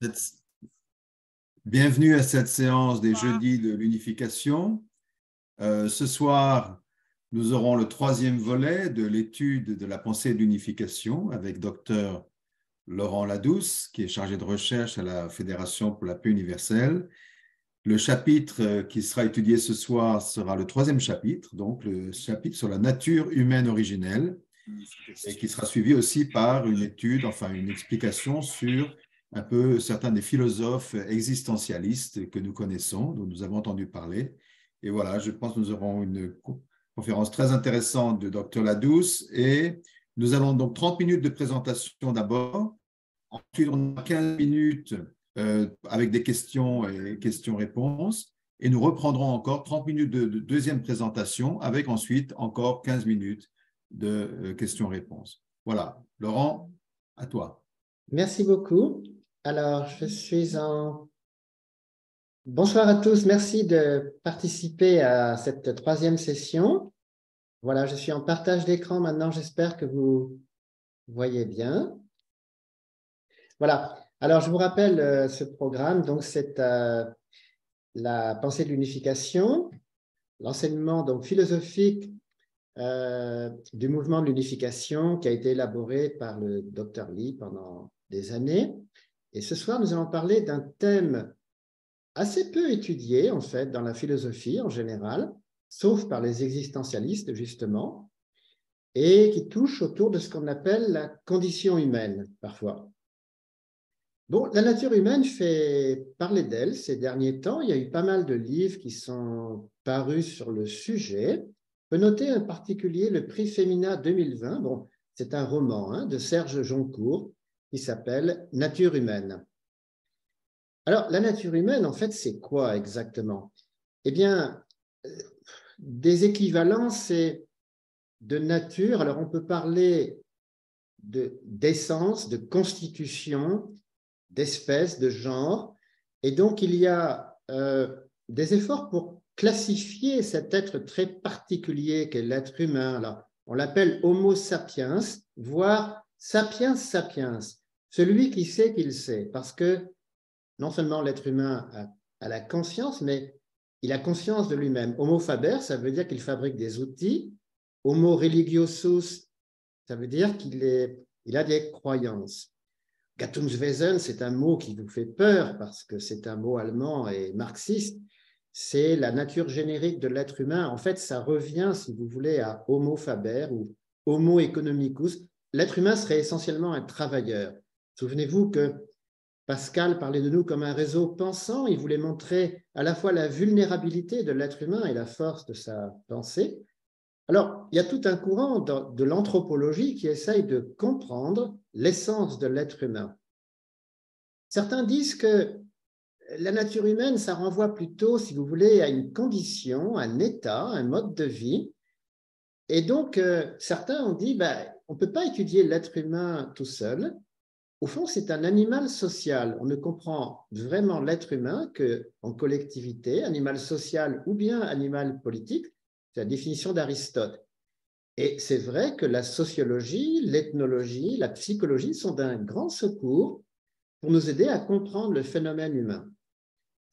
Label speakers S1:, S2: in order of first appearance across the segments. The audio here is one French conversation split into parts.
S1: Cette- Bienvenue à cette séance des jeudis de l'unification. Ce soir, nous aurons le troisième volet de l'étude de la pensée de l'unification avec Dr Laurent Ladouce, qui est chargé de recherche à la Fédération pour la paix universelle. Le chapitre qui sera étudié ce soir sera le troisième chapitre, donc le chapitre sur la nature humaine originelle, et qui sera suivi aussi par une étude, enfin une explication sur un peu certains des philosophes existentialistes que nous connaissons, dont nous avons entendu parler. Et voilà, je pense que nous aurons une conférence très intéressante de Dr Ladouce, et nous allons donc 30 minutes de présentation d'abord, ensuite on a 15 minutes avec des questions et questions-réponses, et nous reprendrons encore 30 minutes de deuxième présentation avec ensuite encore 15 minutes de questions-réponses. Voilà. Laurent, à toi.
S2: Merci beaucoup. Alors, je suis en... Bonsoir à tous. Merci de participer à cette troisième session. Voilà, je suis en partage d'écran maintenant. J'espère que vous voyez bien. Voilà. Alors, je vous rappelle ce programme. Donc, c'est la pensée de l'unification, l'enseignement donc philosophique du mouvement de l'unification qui a été élaboré par le Dr Lee pendant des années. Et ce soir, nous allons parler d'un thème assez peu étudié, en fait, dans la philosophie en général, sauf par les existentialistes, justement, et qui touche autour de ce qu'on appelle la condition humaine, parfois. Bon, la nature humaine fait parler d'elle ces derniers temps. Il y a eu pas mal de livres qui sont parus sur le sujet. On peut noter en particulier le prix Femina 2020. Bon, c'est un roman de Serge Joncourt qui s'appelle Nature humaine. Alors, la nature humaine, en fait, c'est quoi exactement? Eh bien, des équivalences de nature. Alors, on peut parler d'essence, de constitution, d'espèces, de genre. Et donc, il y a des efforts pour classifier cet être très particulier qu'est l'être humain. Alors, on l'appelle Homo sapiens, voire sapiens sapiens, celui qui sait qu'il sait, parce que non seulement l'être humain a la conscience, mais il a conscience de lui-même. Homo faber, ça veut dire qu'il fabrique des outils. Homo religiosus, ça veut dire qu'il a des croyances. Gattungswesen, c'est un mot qui vous fait peur parce que c'est un mot allemand et marxiste. C'est la nature générique de l'être humain. En fait, ça revient, si vous voulez, à Homo faber ou Homo economicus. L'être humain serait essentiellement un travailleur. Souvenez-vous que Pascal parlait de nous comme un réseau pensant. Il voulait montrer à la fois la vulnérabilité de l'être humain et la force de sa pensée. Alors, il y a tout un courant de l'anthropologie qui essaye de comprendre l'essence de l'être humain. Certains disent que la nature humaine, ça renvoie plutôt, si vous voulez, à une condition, un état, un mode de vie. Et donc, certains ont dit, on ne peut pas étudier l'être humain tout seul. Au fond, c'est un animal social. On ne comprend vraiment l'être humain qu'en collectivité, animal social ou bien animal politique. C'est la définition d'Aristote. Et c'est vrai que la sociologie, l'ethnologie, la psychologie sont d'un grand secours pour nous aider à comprendre le phénomène humain.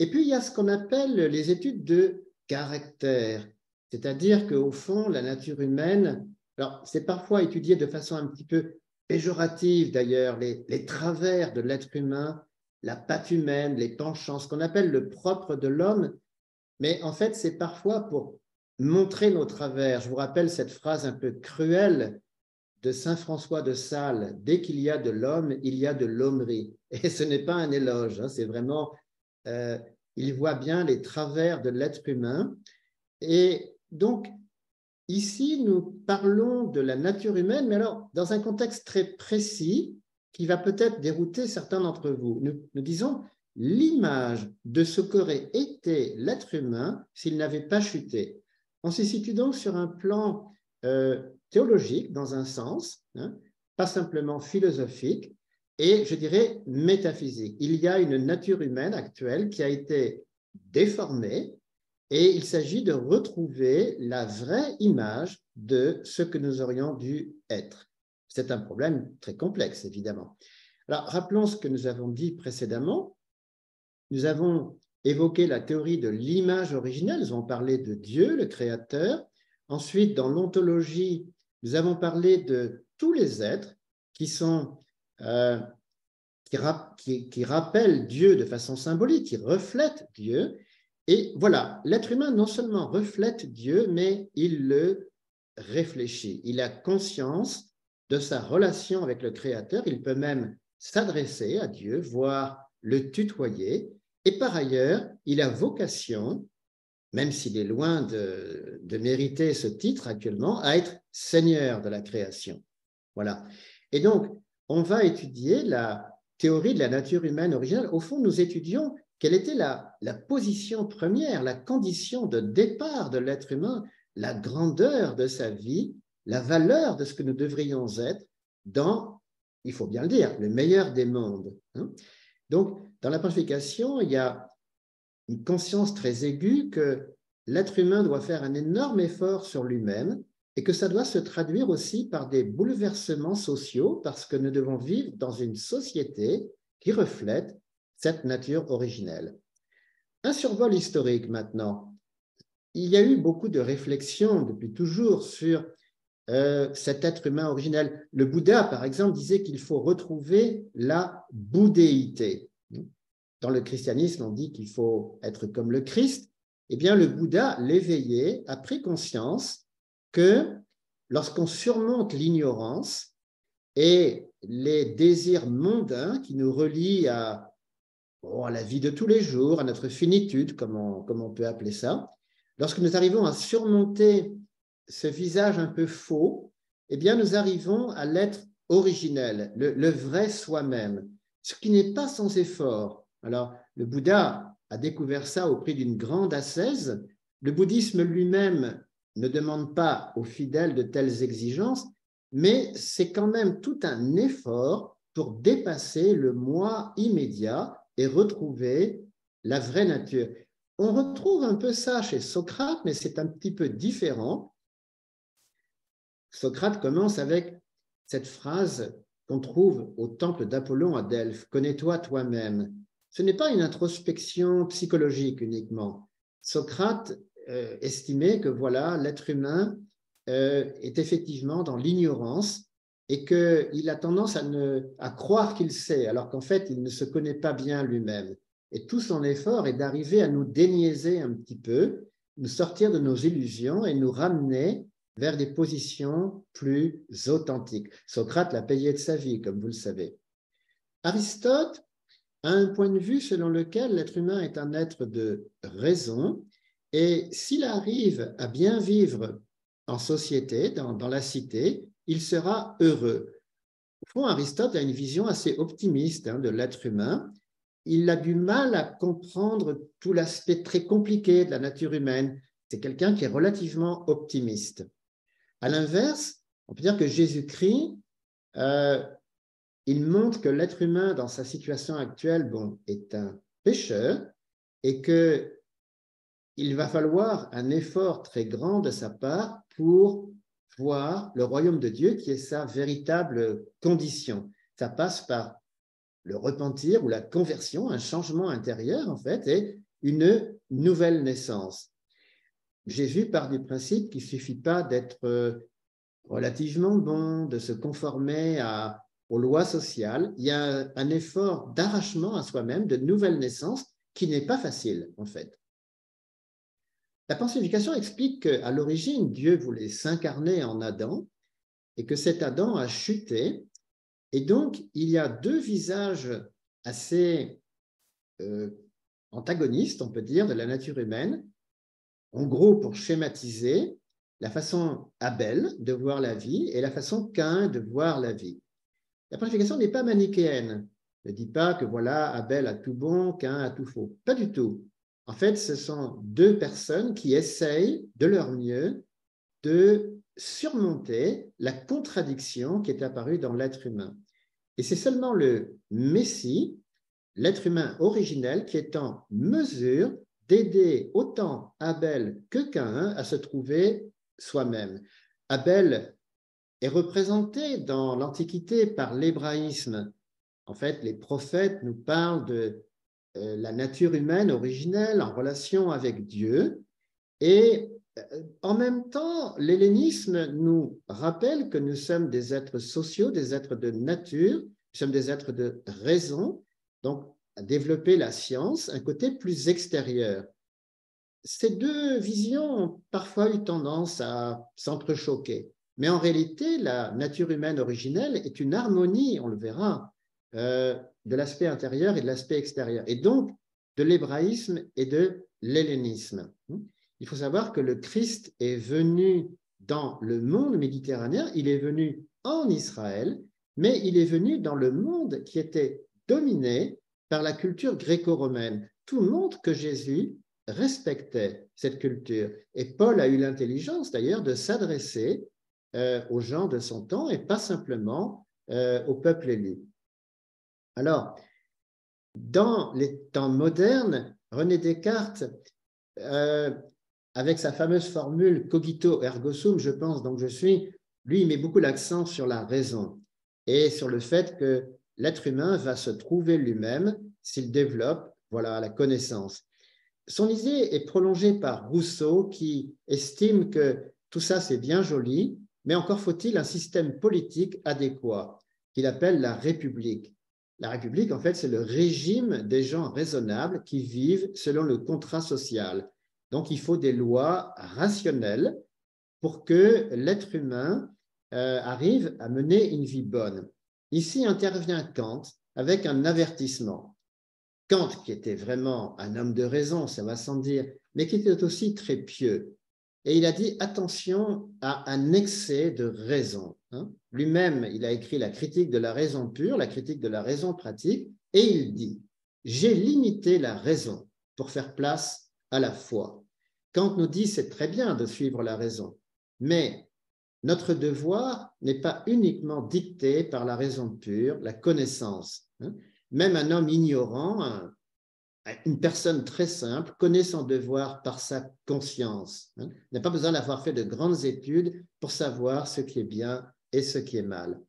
S2: Et puis, il y a ce qu'on appelle les études de caractère, c'est-à-dire qu'au fond, la nature humaine, alors c'est parfois étudié de façon un petit peu péjorative d'ailleurs, les travers de l'être humain, la patte humaine, les penchants, ce qu'on appelle le propre de l'homme, mais en fait, c'est parfois pour montrer nos travers. Je vous rappelle cette phrase un peu cruelle de saint François de Sales, dès qu'il y a de l'homme, il y a de l'hommerie. Et ce n'est pas un éloge, c'est vraiment, il voit bien les travers de l'être humain. Et donc, ici, nous parlons de la nature humaine, mais alors dans un contexte très précis qui va peut-être dérouter certains d'entre vous. Nous disons l'image de ce qu'aurait été l'être humain s'il n'avait pas chuté. On se situe donc sur un plan théologique dans un sens, pas simplement philosophique, et je dirais métaphysique. Il y a une nature humaine actuelle qui a été déformée et il s'agit de retrouver la vraie image de ce que nous aurions dû être. C'est un problème très complexe, évidemment. Alors, rappelons ce que nous avons dit précédemment. Nous avons évoqué la théorie de l'image originelle. Nous avons parlé de Dieu, le Créateur. Ensuite, dans l'ontologie, nous avons parlé de tous les êtres qui sont... qui rappellent Dieu de façon symbolique, qui reflètent Dieu. Et voilà, l'être humain non seulement reflète Dieu, mais il le réfléchit. Il a conscience de sa relation avec le Créateur. Il peut même s'adresser à Dieu, voire le tutoyer. Et par ailleurs, il a vocation, même s'il est loin de mériter ce titre actuellement, à être Seigneur de la création. Voilà. Et donc, on va étudier la théorie de la nature humaine originelle. Au fond, nous étudions quelle était la position première, la condition de départ de l'être humain, la grandeur de sa vie, la valeur de ce que nous devrions être dans, il faut bien le dire, le meilleur des mondes. Donc, dans la pontification, il y a une conscience très aiguë que l'être humain doit faire un énorme effort sur lui-même et que ça doit se traduire aussi par des bouleversements sociaux parce que nous devons vivre dans une société qui reflète cette nature originelle. Un survol historique maintenant. Il y a eu beaucoup de réflexions depuis toujours sur cet être humain originel. Le Bouddha, par exemple, disait qu'il faut retrouver la bouddhéité. Dans le christianisme, on dit qu'il faut être comme le Christ. Eh bien, le Bouddha, l'éveillé, a pris conscience que lorsqu'on surmonte l'ignorance et les désirs mondains qui nous relient à la vie de tous les jours, à notre finitude, comme on peut appeler ça, lorsque nous arrivons à surmonter ce visage un peu faux, eh bien, nous arrivons à l'être originel, le vrai soi-même, ce qui n'est pas sans effort. Alors, le Bouddha a découvert ça au prix d'une grande ascèse. Le bouddhisme lui-même ne demande pas aux fidèles de telles exigences, mais c'est quand même tout un effort pour dépasser le moi immédiat et retrouver la vraie nature. On retrouve un peu ça chez Socrate, mais c'est un petit peu différent. Socrate commence avec cette phrase qu'on trouve au temple d'Apollon à Delphes, « Connais-toi toi-même ». Ce n'est pas une introspection psychologique uniquement. Socrate estimait que voilà, l'être humain est effectivement dans l'ignorance et qu'il a tendance à croire qu'il sait, alors qu'en fait, il ne se connaît pas bien lui-même. Et tout son effort est d'arriver à nous déniaiser un petit peu, nous sortir de nos illusions et nous ramener vers des positions plus authentiques. Socrate l'a payé de sa vie, comme vous le savez. Aristote a un point de vue selon lequel l'être humain est un être de raison, et s'il arrive à bien vivre en société, dans la cité, il sera heureux. Au fond, Aristote a une vision assez optimiste de l'être humain. Il a du mal à comprendre tout l'aspect très compliqué de la nature humaine. C'est quelqu'un qui est relativement optimiste. À l'inverse, on peut dire que Jésus-Christ, il montre que l'être humain, dans sa situation actuelle, est un pécheur et qu'il va falloir un effort très grand de sa part pour voir le royaume de Dieu qui est sa véritable condition. Ça passe par le repentir ou la conversion, un changement intérieur en fait, et une nouvelle naissance. Jésus part du principe qu'il ne suffit pas d'être relativement bon, de se conformer aux lois sociales. Il y a un effort d'arrachement à soi-même, de nouvelle naissance, qui n'est pas facile en fait. La pontification explique qu'à l'origine, Dieu voulait s'incarner en Adam et que cet Adam a chuté. Et donc, il y a deux visages assez antagonistes, on peut dire, de la nature humaine. En gros, pour schématiser, la façon Abel de voir la vie et la façon Caïn de voir la vie. La pontification n'est pas manichéenne. Ne dit pas que voilà, Abel a tout bon, Caïn a tout faux. Pas du tout. En fait, ce sont deux personnes qui essayent de leur mieux de surmonter la contradiction qui est apparue dans l'être humain. Et c'est seulement le Messie, l'être humain originel, qui est en mesure d'aider autant Abel que Caïn à se trouver soi-même. Abel est représenté dans l'Antiquité par l'hébraïsme En fait, les prophètes nous parlent de la nature humaine originelle en relation avec Dieu. Et en même temps, l'hellénisme nous rappelle que nous sommes des êtres sociaux, des êtres de nature, nous sommes des êtres de raison, donc à développer la science, un côté plus extérieur. Ces deux visions ont parfois eu tendance à s'entrechoquer. Mais en réalité, la nature humaine originelle est une harmonie, on le verra, de l'aspect intérieur et de l'aspect extérieur, et donc de l'hébraïsme et de l'hellénisme. Il faut savoir que le Christ est venu dans le monde méditerranéen, il est venu en Israël, mais il est venu dans le monde qui était dominé par la culture gréco-romaine. Tout montre que Jésus respectait cette culture. Et Paul a eu l'intelligence d'ailleurs de s'adresser aux gens de son temps et pas simplement au peuple élu. Alors, dans les temps modernes, René Descartes, avec sa fameuse formule cogito ergo sum, je pense, donc je suis, lui, il met beaucoup l'accent sur la raison et sur le fait que l'être humain va se trouver lui-même s'il développe, voilà, la connaissance. Son idée est prolongée par Rousseau qui estime que tout ça c'est bien joli, mais encore faut-il un système politique adéquat qu'il appelle la République. La République, en fait, c'est le régime des gens raisonnables qui vivent selon le contrat social. Donc, il faut des lois rationnelles pour que l'être humain arrive à mener une vie bonne. Ici intervient Kant avec un avertissement. Kant, qui était vraiment un homme de raison, ça va sans dire, mais qui était aussi très pieux. Et il a dit attention à un excès de raison. Lui-même, il a écrit la critique de la raison pure, la critique de la raison pratique, et il dit j'ai limité la raison pour faire place à la foi. Kant nous dit c'est très bien de suivre la raison, mais notre devoir n'est pas uniquement dicté par la raison pure, la connaissance. Même un homme ignorant, une personne très simple, connaît son devoir par sa conscience. N'a pas besoin d'avoir fait de grandes études pour savoir ce qui est bien et ce qui est mal.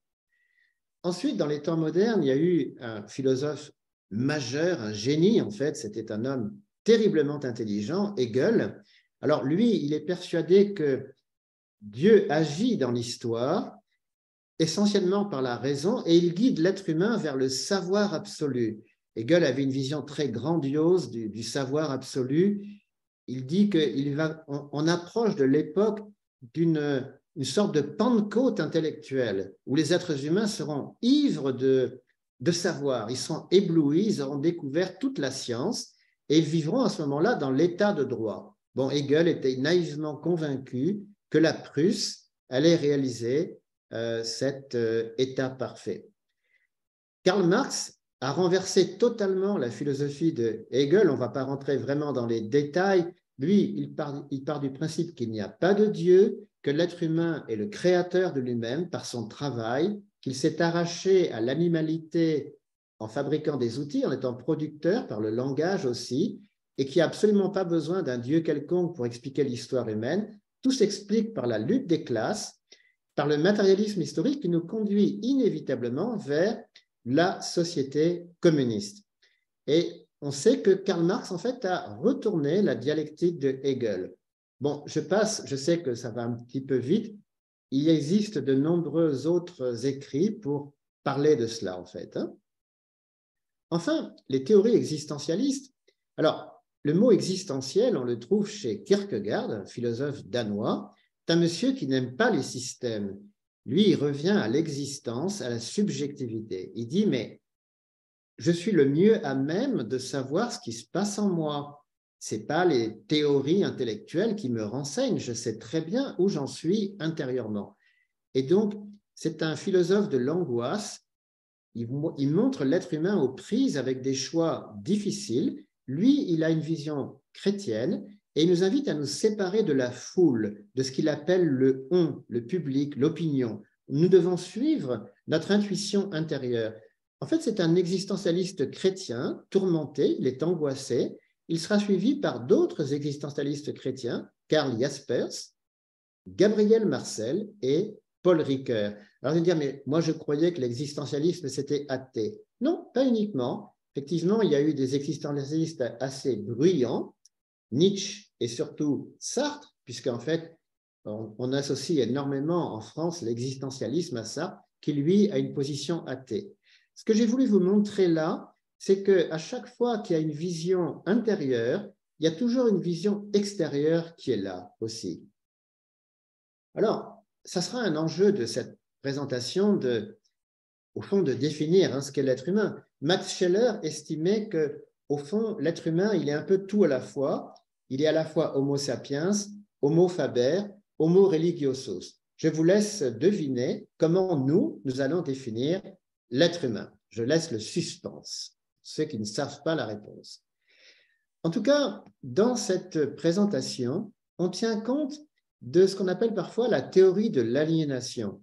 S2: Ensuite, dans les temps modernes, il y a eu un philosophe majeur, un génie en fait, c'était un homme terriblement intelligent, Hegel. Alors lui, il est persuadé que Dieu agit dans l'histoire essentiellement par la raison et il guide l'être humain vers le savoir absolu. Hegel avait une vision très grandiose du savoir absolu. Il dit qu'on approche de l'époque d'une sorte de Pentecôte intellectuelle où les êtres humains seront ivres de savoir, ils seront éblouis, ils auront découvert toute la science et ils vivront à ce moment-là dans l'état de droit. Bon, Hegel était naïvement convaincu que la Prusse allait réaliser cet état parfait. Karl Marx a renversé totalement la philosophie de Hegel. On ne va pas rentrer vraiment dans les détails. Lui, il part du principe qu'il n'y a pas de Dieu, que l'être humain est le créateur de lui-même par son travail, qu'il s'est arraché à l'animalité en fabriquant des outils, en étant producteur par le langage aussi, et qui n'a absolument pas besoin d'un Dieu quelconque pour expliquer l'histoire humaine. Tout s'explique par la lutte des classes, par le matérialisme historique qui nous conduit inévitablement vers la société communiste. Et on sait que Karl Marx, en fait, a retourné la dialectique de Hegel. Bon, je sais que ça va un petit peu vite. Il existe de nombreux autres écrits pour parler de cela, en fait. Enfin, les théories existentialistes. Alors, le mot existentiel, on le trouve chez Kierkegaard, un philosophe danois. C'est un monsieur qui n'aime pas les systèmes. Lui, il revient à l'existence, à la subjectivité. Il dit, mais je suis le mieux à même de savoir ce qui se passe en moi. Ce n'est pas les théories intellectuelles qui me renseignent. Je sais très bien où j'en suis intérieurement. Et donc, c'est un philosophe de l'angoisse. Il montre l'être humain aux prises avec des choix difficiles. Lui, il a une vision chrétienne et il nous invite à nous séparer de la foule, de ce qu'il appelle le on, le public, l'opinion. Nous devons suivre notre intuition intérieure. En fait, c'est un existentialiste chrétien, tourmenté, il est angoissé. Il sera suivi par d'autres existentialistes chrétiens, Karl Jaspers, Gabriel Marcel et Paul Ricoeur. Alors, vous allez me dire, mais moi, je croyais que l'existentialisme, c'était athée. Non, pas uniquement. Effectivement, il y a eu des existentialistes assez bruyants, Nietzsche et surtout Sartre, puisqu'en fait, on associe énormément en France l'existentialisme à ça, qui lui a une position athée. Ce que j'ai voulu vous montrer là, c'est qu'à chaque fois qu'il y a une vision intérieure, il y a toujours une vision extérieure qui est là aussi. Alors, ça sera un enjeu de cette présentation au fond, de définir ce qu'est l'être humain. Max Scheler estimait que, au fond, l'être humain, il est un peu tout à la fois. Il est à la fois Homo sapiens, Homo faber, Homo religiosus. Je vous laisse deviner comment nous allons définir l'être humain. Je laisse le suspense, ceux qui ne savent pas la réponse. En tout cas, dans cette présentation, on tient compte de ce qu'on appelle parfois la théorie de l'aliénation.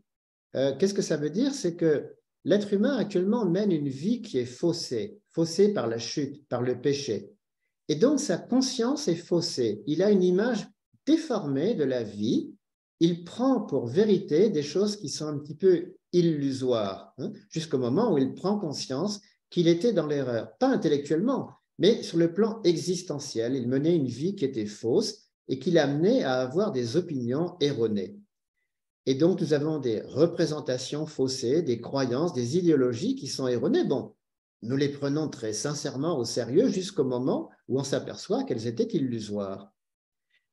S2: Qu'est-ce que ça veut dire? C'est que l'être humain actuellement mène une vie qui est faussée par la chute, par le péché. Et donc sa conscience est faussée. Il a une image déformée de la vie. Il prend pour vérité des choses qui sont un petit peu illusoires, jusqu'au moment où il prend conscience qu'il était dans l'erreur. Pas intellectuellement, mais sur le plan existentiel. Il menait une vie qui était fausse et qui l'amenait à avoir des opinions erronées. Et donc, nous avons des représentations faussées, des croyances, des idéologies qui sont erronées. Bon, nous les prenons très sincèrement au sérieux jusqu'au moment où on s'aperçoit qu'elles étaient illusoires.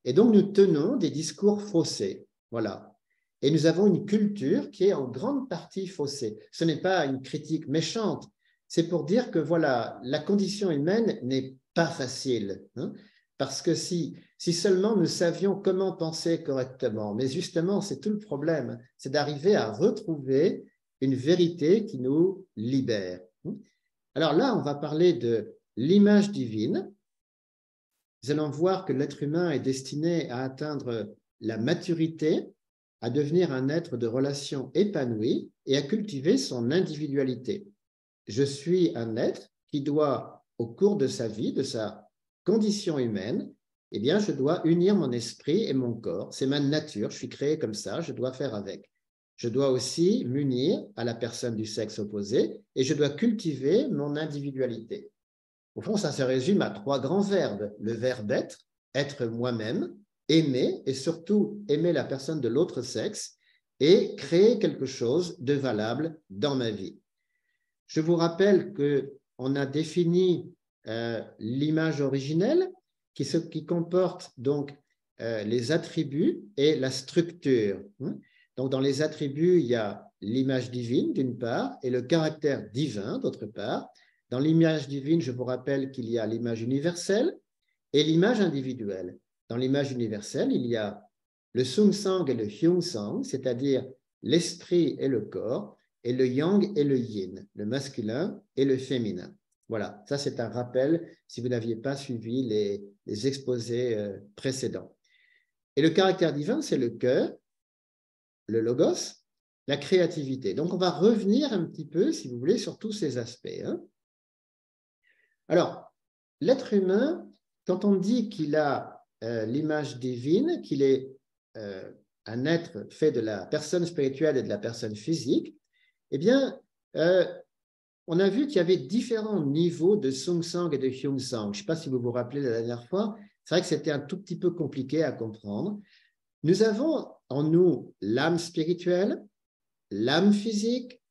S2: Et donc, nous tenons des discours faussés. Voilà. Et nous avons une culture qui est en grande partie faussée. Ce n'est pas une critique méchante. C'est pour dire que, voilà, la condition humaine n'est pas facile. Parce que si seulement nous savions comment penser correctement, mais justement, c'est tout le problème, c'est d'arriver à retrouver une vérité qui nous libère. Alors là, on va parler de l'image divine. Nous allons voir que l'être humain est destiné à atteindre la maturité, à devenir un être de relation épanoui et à cultiver son individualité. Je suis un être qui doit, au cours de sa vie, de sa condition humaine, eh bien, je dois unir mon esprit et mon corps. C'est ma nature, je suis créé comme ça, je dois faire avec. Je dois aussi m'unir à la personne du sexe opposé et je dois cultiver mon individualité. Au fond, ça se résume à 3 grands verbes. Le verbe être moi-même, aimer et surtout aimer la personne de l'autre sexe et créer quelque chose de valable dans ma vie. Je vous rappelle qu'on a défini l'image originelle qui comporte donc les attributs et la structure. Donc, dans les attributs, il y a l'image divine d'une part et le caractère divin d'autre part. Dans l'image divine, je vous rappelle qu'il y a l'image universelle et l'image individuelle. Dans l'image universelle, il y a le Sung Sang et le Hyung Sang, c'est-à-dire l'esprit et le corps, et le yang et le yin, le masculin et le féminin. Voilà, ça c'est un rappel si vous n'aviez pas suivi les exposés précédents. Et le caractère divin, c'est le cœur, le logos, la créativité. Donc on va revenir un petit peu, si vous voulez, sur tous ces aspects. Alors, l'être humain, quand on dit qu'il a l'image divine, qu'il est un être fait de la personne spirituelle et de la personne physique, eh bien, on a vu qu'il y avait différents niveaux de Sung Sang et de Hyung Sang. Je ne sais pas si vous vous rappelez la dernière fois, c'est vrai que c'était un tout petit peu compliqué à comprendre. Nous avons en nous l'âme spirituelle, l'âme physique,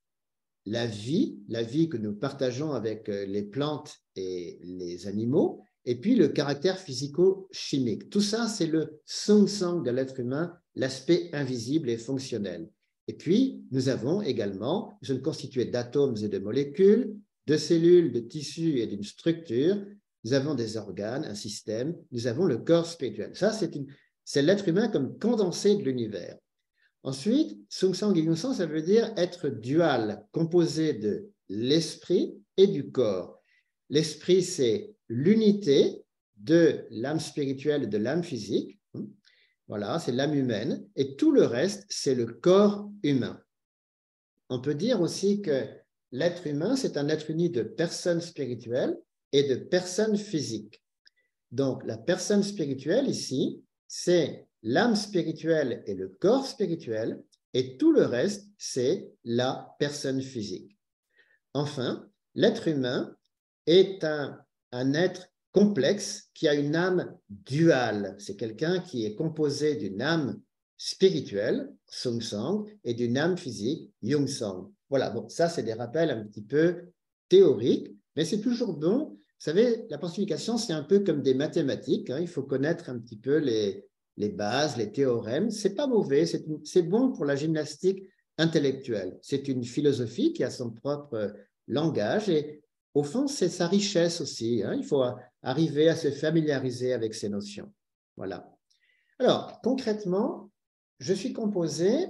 S2: la vie que nous partageons avec les plantes et les animaux, et puis le caractère physico-chimique. Tout ça, c'est le Sung Sang de l'être humain, l'aspect invisible et fonctionnel. Et puis, nous avons également, nous sommes constitués d'atomes et de molécules, de cellules, de tissus et d'une structure. Nous avons des organes, un système. Nous avons le corps spirituel. Ça, c'est l'être humain comme condensé de l'univers. Ensuite, Sung Sang et Hyung Sang, ça veut dire être dual, composé de l'esprit et du corps. L'esprit, c'est l'unité de l'âme spirituelle et de l'âme physique. Voilà, c'est l'âme humaine. Et tout le reste, c'est le corps humain. On peut dire aussi que l'être humain, c'est un être uni de personnes spirituelles et de personnes physiques. Donc, la personne spirituelle ici, c'est l'âme spirituelle et le corps spirituel et tout le reste, c'est la personne physique. Enfin, l'être humain est un être complexe qui a une âme duale. C'est quelqu'un qui est composé d'une âme spirituelle, Sung Sang, et d'une âme physique, Yung Sang. Voilà, bon, ça, c'est des rappels un petit peu théoriques, mais c'est toujours bon. Vous savez, la pensification, c'est un peu comme des mathématiques. Hein. Il faut connaître un petit peu les bases, les théorèmes. C'est pas mauvais, c'est bon pour la gymnastique intellectuelle. C'est une philosophie qui a son propre langage et au fond, c'est sa richesse aussi. Hein. Il faut arriver à se familiariser avec ces notions. Voilà. Alors, concrètement, je suis composé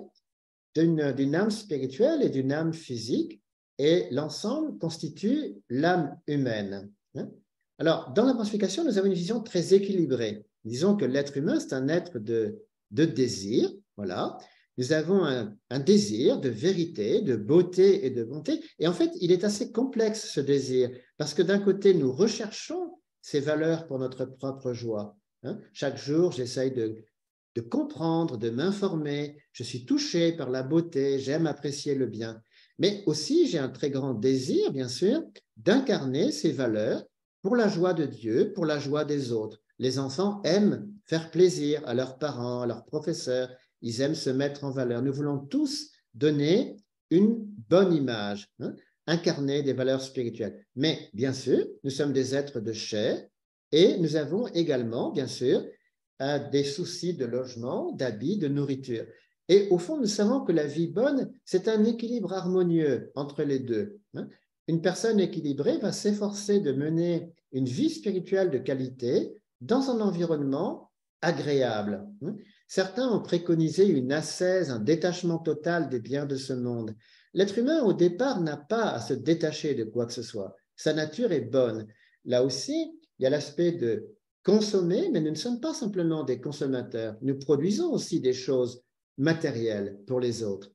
S2: d'une âme spirituelle et d'une âme physique, et l'ensemble constitue l'âme humaine. Hein. Alors, dans la pensification, nous avons une vision très équilibrée. Disons que l'être humain, c'est un être de désir, voilà. Nous avons un désir de vérité, de beauté et de bonté. Et en fait, il est assez complexe, ce désir, parce que d'un côté, nous recherchons ces valeurs pour notre propre joie. Hein. Chaque jour, j'essaye de comprendre, de m'informer. Je suis touché par la beauté, j'aime apprécier le bien. Mais aussi, j'ai un très grand désir, bien sûr, d'incarner ces valeurs pour la joie de Dieu, pour la joie des autres. Les enfants aiment faire plaisir à leurs parents, à leurs professeurs. Ils aiment se mettre en valeur. Nous voulons tous donner une bonne image, hein, incarner des valeurs spirituelles. Mais bien sûr, nous sommes des êtres de chair et nous avons également, bien sûr, des soucis de logement, d'habits, de nourriture. Et au fond, nous savons que la vie bonne, c'est un équilibre harmonieux entre les deux. Hein. Une personne équilibrée va s'efforcer de mener une vie spirituelle de qualité dans un environnement agréable. Hein. Certains ont préconisé une ascèse, un détachement total des biens de ce monde. L'être humain, au départ, n'a pas à se détacher de quoi que ce soit. Sa nature est bonne. Là aussi, il y a l'aspect de consommer, mais nous ne sommes pas simplement des consommateurs. Nous produisons aussi des choses matérielles pour les autres.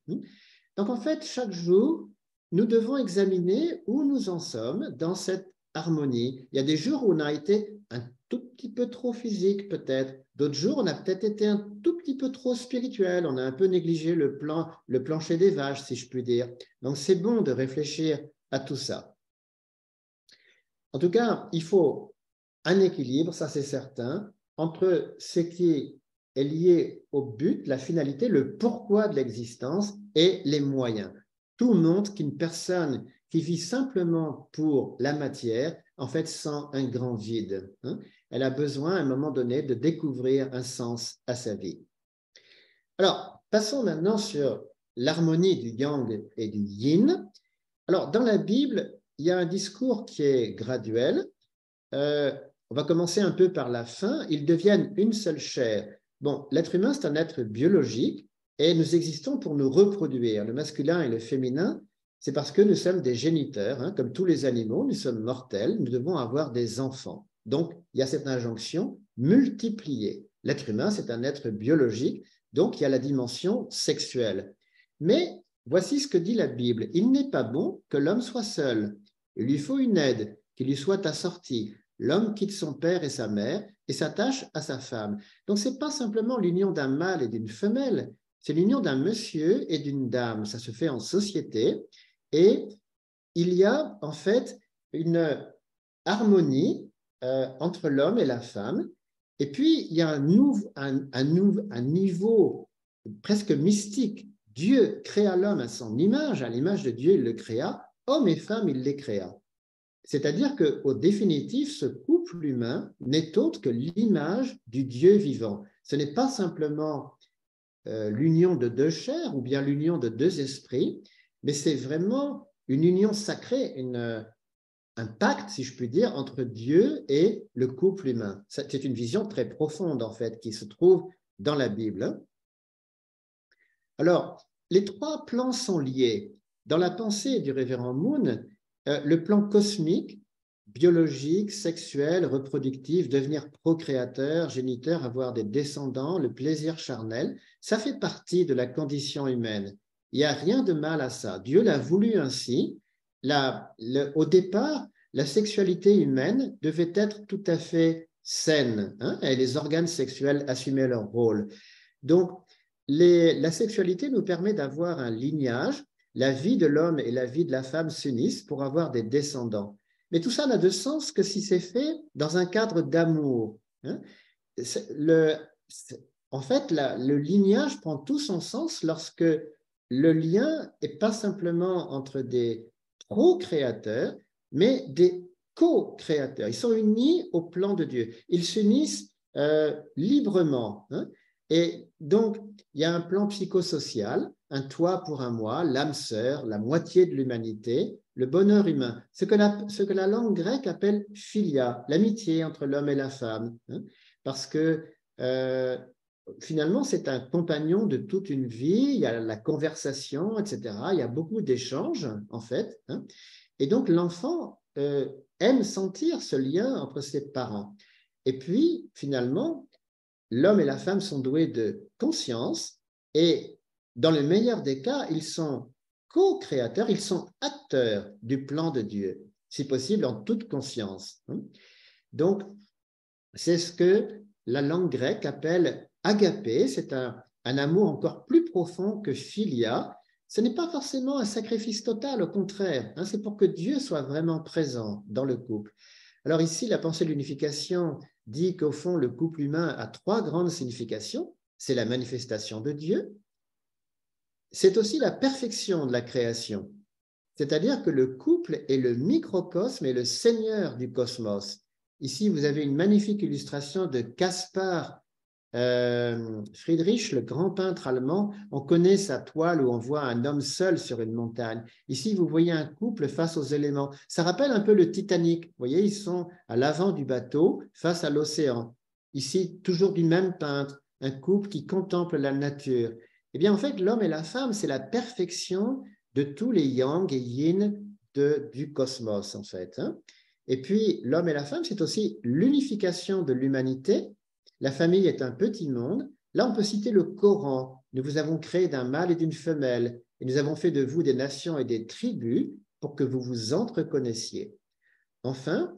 S2: Donc, en fait, chaque jour, nous devons examiner où nous en sommes dans cette harmonie. Il y a des jours où on a été un tout petit peu trop physique, peut-être. D'autres jours, on a peut-être été un tout petit peu trop spirituel. On a un peu négligé le plancher des vaches, si je puis dire. Donc, c'est bon de réfléchir à tout ça. En tout cas, il faut un équilibre, ça c'est certain, entre ce qui est lié au but, la finalité, le pourquoi de l'existence et les moyens. Tout montre qu'une personne qui vit simplement pour la matière, en fait, sent un grand vide. Hein. Elle a besoin, à un moment donné, de découvrir un sens à sa vie. Alors, passons maintenant sur l'harmonie du yang et du yin. Alors, dans la Bible, il y a un discours qui est graduel. On va commencer un peu par la fin. Ils deviennent une seule chair. Bon, l'être humain, c'est un être biologique et nous existons pour nous reproduire. Le masculin et le féminin, c'est parce que nous sommes des géniteurs. Hein, comme tous les animaux, nous sommes mortels, nous devons avoir des enfants. Donc, il y a cette injonction multipliée. L'être humain, c'est un être biologique, donc il y a la dimension sexuelle. Mais voici ce que dit la Bible. Il n'est pas bon que l'homme soit seul. Il lui faut une aide qui lui soit assortie. L'homme quitte son père et sa mère et s'attache à sa femme. Donc, ce n'est pas simplement l'union d'un mâle et d'une femelle, c'est l'union d'un monsieur et d'une dame. Ça se fait en société et il y a en fait une harmonie entre l'homme et la femme. Et puis, il y a un niveau presque mystique. Dieu créa l'homme à son image, à l'image de Dieu, il le créa. Hommes et femmes, il les créa. C'est-à-dire qu'au définitif, ce couple humain n'est autre que l'image du Dieu vivant. Ce n'est pas simplement l'union de deux chairs ou bien l'union de deux esprits, mais c'est vraiment une union sacrée, un pacte, si je puis dire, entre Dieu et le couple humain. C'est une vision très profonde, en fait, qui se trouve dans la Bible. Alors, les trois plans sont liés. Dans la pensée du révérend Moon, le plan cosmique, biologique, sexuel, reproductif, devenir procréateur, géniteur, avoir des descendants, le plaisir charnel, ça fait partie de la condition humaine. Il n'y a rien de mal à ça. Dieu l'a voulu ainsi. Au départ, la sexualité humaine devait être tout à fait saine, hein, et les organes sexuels assumaient leur rôle. Donc, la sexualité nous permet d'avoir un lignage. La vie de l'homme et la vie de la femme s'unissent pour avoir des descendants. Mais tout ça n'a de sens que si c'est fait dans un cadre d'amour. Hein. En fait, le lignage prend tout son sens lorsque le lien n'est pas simplement entre des procréateurs, mais des co-créateurs. Ils sont unis au plan de Dieu. Ils s'unissent librement. Hein. Et donc, il y a un plan psychosocial, un toi pour un moi, l'âme sœur, la moitié de l'humanité, le bonheur humain, ce que la langue grecque appelle philia, l'amitié entre l'homme et la femme. Hein, parce que finalement, c'est un compagnon de toute une vie, il y a la conversation, etc. Il y a beaucoup d'échanges, en fait. Hein, et donc, l'enfant aime sentir ce lien entre ses parents. Et puis, finalement, l'homme et la femme sont doués de conscience et, dans le meilleur des cas, ils sont co-créateurs, ils sont acteurs du plan de Dieu, si possible en toute conscience. Donc, c'est ce que la langue grecque appelle agapé, c'est un amour encore plus profond que philia. Ce n'est pas forcément un sacrifice total, au contraire, hein, c'est pour que Dieu soit vraiment présent dans le couple. Alors ici, la pensée de l'unification dit qu'au fond, le couple humain a trois grandes significations. C'est la manifestation de Dieu, c'est aussi la perfection de la création, c'est-à-dire que le couple est le microcosme et le seigneur du cosmos. Ici, vous avez une magnifique illustration de Caspar Friedrich, le grand peintre allemand. On connaît sa toile où on voit un homme seul sur une montagne. Ici, vous voyez un couple face aux éléments. Ça rappelle un peu le Titanic. Vous voyez, ils sont à l'avant du bateau face à l'océan. Ici, toujours du même peintre, un couple qui contemple la nature. Eh bien, en fait, l'homme et la femme, c'est la perfection de tous les yang et yin du cosmos, en fait. Hein. Et puis, l'homme et la femme, c'est aussi l'unification de l'humanité. La famille est un petit monde. Là, on peut citer le Coran. Nous vous avons créé d'un mâle et d'une femelle, et nous avons fait de vous des nations et des tribus pour que vous vous entreconnaissiez. Enfin,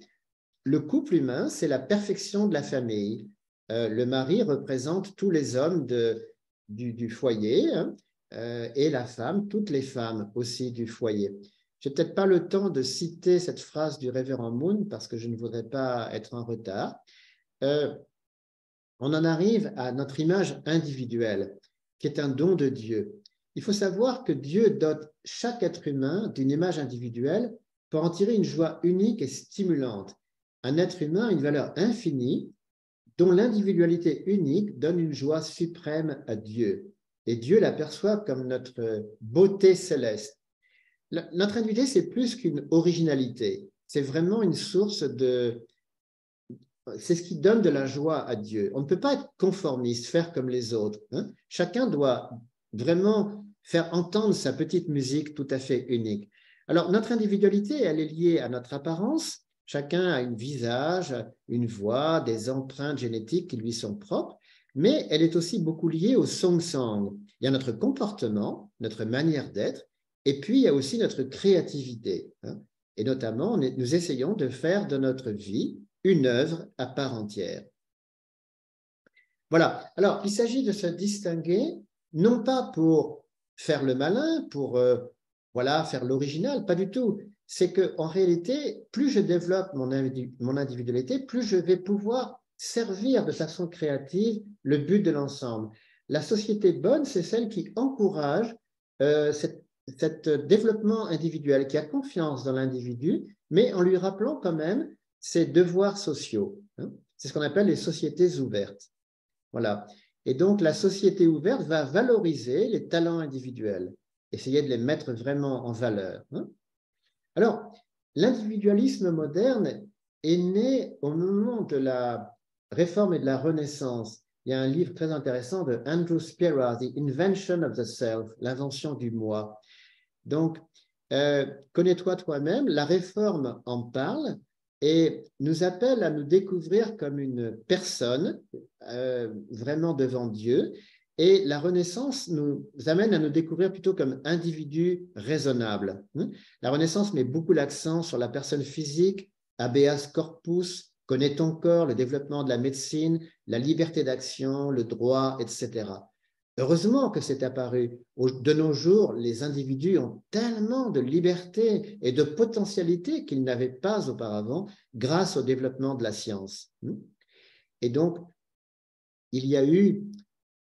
S2: le couple humain, c'est la perfection de la famille. Le mari représente tous les hommes du foyer, hein, et la femme, toutes les femmes aussi du foyer. Je n'ai peut-être pas le temps de citer cette phrase du révérend Moon parce que je ne voudrais pas être en retard. On en arrive à notre image individuelle, qui est un don de Dieu. Il faut savoir que Dieu dote chaque être humain d'une image individuelle pour en tirer une joie unique et stimulante. Un être humain a une valeur infinie dont l'individualité unique donne une joie suprême à Dieu. Et Dieu l'aperçoit comme notre beauté céleste. Notre individualité, c'est plus qu'une originalité. C'est vraiment une source de... C'est ce qui donne de la joie à Dieu. On ne peut pas être conformiste, faire comme les autres. Hein. Chacun doit vraiment faire entendre sa petite musique tout à fait unique. Alors, notre individualité, elle est liée à notre apparence. Chacun a un visage, une voix, des empreintes génétiques qui lui sont propres, mais elle est aussi beaucoup liée au song-sang. Il y a notre comportement, notre manière d'être, et puis il y a aussi notre créativité. Hein. Et notamment, nous essayons de faire de notre vie une œuvre à part entière. Voilà. Alors, il s'agit de se distinguer, non pas pour faire le malin, pour voilà, faire l'original, pas du tout. C'est qu'en réalité, plus je développe mon individualité, plus je vais pouvoir servir de façon créative le but de l'ensemble. La société bonne, c'est celle qui encourage cet développement individuel, qui a confiance dans l'individu, mais en lui rappelant quand même ses devoirs sociaux. Hein. C'est ce qu'on appelle les sociétés ouvertes. Voilà. Et donc, la société ouverte va valoriser les talents individuels, essayer de les mettre vraiment en valeur. Hein. Alors, l'individualisme moderne est né au moment de la Réforme et de la Renaissance. Il y a un livre très intéressant de Andrew Spira, The Invention of the Self, l'invention du moi. Donc, connais-toi toi-même, la Réforme en parle et nous appelle à nous découvrir comme une personne vraiment devant Dieu. Et la Renaissance nous amène à nous découvrir plutôt comme individus raisonnables. La Renaissance met beaucoup l'accent sur la personne physique, habeas corpus, connais ton corps, le développement de la médecine, la liberté d'action, le droit, etc. Heureusement que c'est apparu. De nos jours, les individus ont tellement de liberté et de potentialité qu'ils n'avaient pas auparavant grâce au développement de la science. Et donc, il y a eu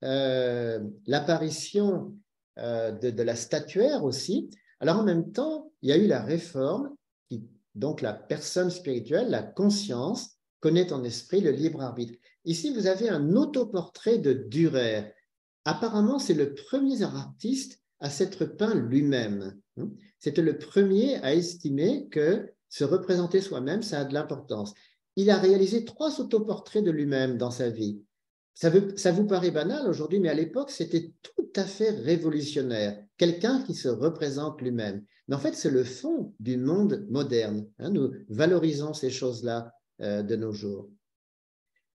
S2: l'apparition de la statuaire aussi. Alors en même temps, il y a eu la réforme, donc la personne spirituelle, la conscience, connaît en esprit le libre arbitre. Ici, vous avez un autoportrait de Dürer. Apparemment, c'est le premier artiste à s'être peint lui-même. C'était le premier à estimer que se représenter soi-même, ça a de l'importance. Il a réalisé 3 autoportraits de lui-même dans sa vie. Ça vous paraît banal aujourd'hui, mais à l'époque, c'était tout à fait révolutionnaire. Quelqu'un qui se représente lui-même. Mais en fait, c'est le fond du monde moderne. Nous valorisons ces choses-là de nos jours.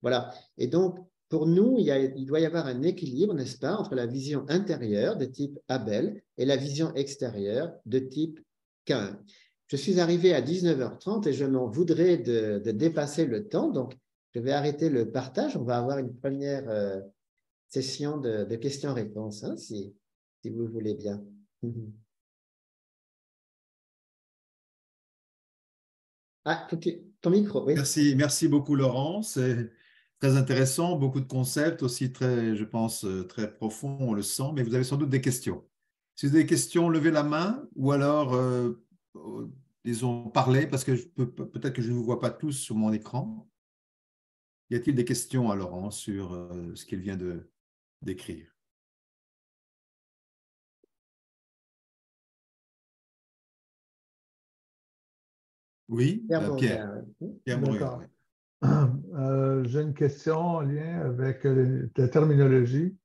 S2: Voilà. Et donc, pour nous, il doit y avoir un équilibre, n'est-ce pas, entre la vision intérieure de type Abel et la vision extérieure de type Caïn. Je suis arrivé à 19h30 et je m'en voudrais de dépasser le temps. Donc, je vais arrêter le partage. On va avoir une première session de questions-réponses, hein, si vous voulez bien. Ah, ton micro, oui.
S1: Merci beaucoup, Laurent. C'est très intéressant, beaucoup de concepts aussi très, je pense, très profonds, on le sent, mais vous avez sans doute des questions. Si vous avez des questions, levez la main ou alors, disons, parlez parce que peut-être que je ne vous vois pas tous sur mon écran. Y a-t-il des questions à Laurent sur ce qu'il vient de décrire? Oui,
S2: Pierre
S1: Pierre.
S2: Bourgain, oui.
S1: Pierre Bourgain,
S3: D'accord.
S1: oui.
S3: J'ai une question en lien avec la terminologie.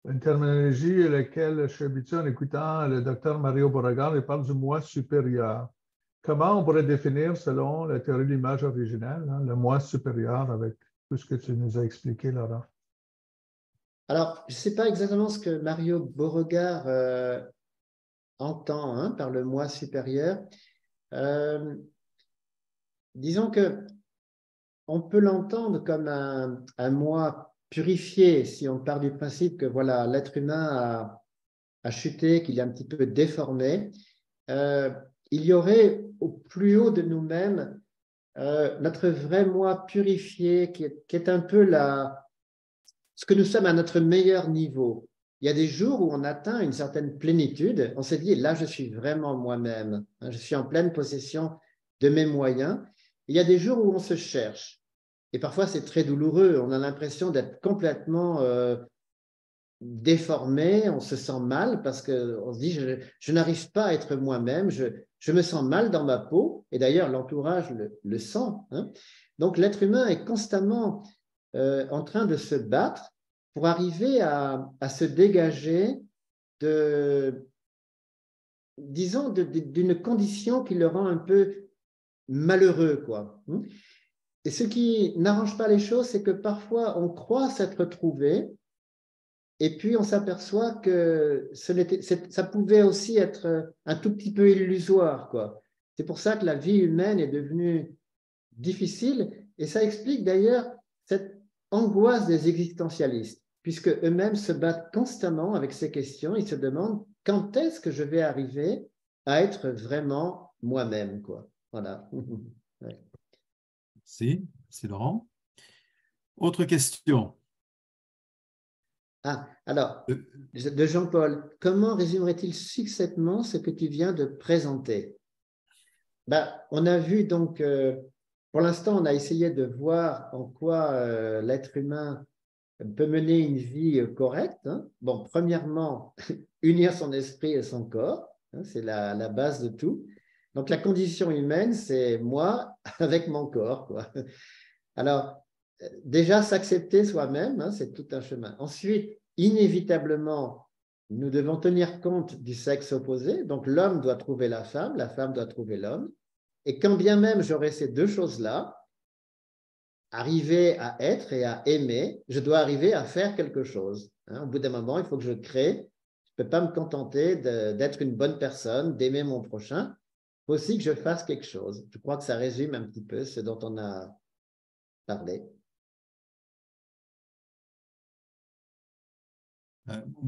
S3: Une terminologie à laquelle je suis habitué en écoutant le docteur Mario Beauregard, il parle du moi supérieur. Comment on pourrait définir, selon la théorie de l'image originelle, hein, le moi supérieur avec tout ce que tu nous as expliqué, Laurent?
S2: Alors, je ne sais pas exactement ce que Mario Beauregard entend, hein, par le moi supérieur. Disons que on peut l'entendre comme un moi purifié, si on part du principe que voilà, l'être humain a chuté, qu'il est un petit peu déformé. Il y aurait au plus haut de nous-mêmes notre vrai moi purifié, qui est un peu ce que nous sommes à notre meilleur niveau. Il y a des jours où on atteint une certaine plénitude, on se dit, là, je suis vraiment moi-même, je suis en pleine possession de mes moyens. Il y a des jours où on se cherche. Et parfois, c'est très douloureux. On a l'impression d'être complètement déformé, on se sent mal parce qu'on se dit, je n'arrive pas à être moi-même, je me sens mal dans ma peau. Et d'ailleurs, l'entourage le sent. Hein. Donc, l'être humain est constamment en train de se battre pour arriver à se dégager disons, d'une condition qui le rend un peu malheureux, quoi. Et ce qui n'arrange pas les choses, c'est que parfois on croit s'être trouvé, et puis on s'aperçoit que ça pouvait aussi être un tout petit peu illusoire, quoi. C'est pour ça que la vie humaine est devenue difficile, et ça explique d'ailleurs cette angoisse des existentialistes, puisque eux-mêmes se battent constamment avec ces questions. Ils se demandent quand est-ce que je vais arriver à être vraiment moi-même, quoi. Voilà. Ouais.
S1: Merci, Laurent. Autre question.
S2: Ah, alors, de Jean-Paul, comment résumerait-il succinctement ce que tu viens de présenter? Ben, on a vu donc, pour l'instant, on a essayé de voir en quoi l'être humain peut mener une vie correcte. Hein. Bon, premièrement, unir son esprit et son corps, hein, c'est la base de tout. Donc, la condition humaine, c'est moi avec mon corps, quoi. Alors, déjà, s'accepter soi-même, hein, c'est tout un chemin. Ensuite, inévitablement, nous devons tenir compte du sexe opposé. Donc, l'homme doit trouver la femme doit trouver l'homme. Et quand bien même j'aurai ces deux choses-là, arriver à être et à aimer, je dois arriver à faire quelque chose. Hein. Au bout d'un moment, il faut que je crée. Je ne peux pas me contenter d'être une bonne personne, d'aimer mon prochain. Il faut aussi que je fasse quelque chose. Je crois que ça résume un petit peu ce dont on a parlé.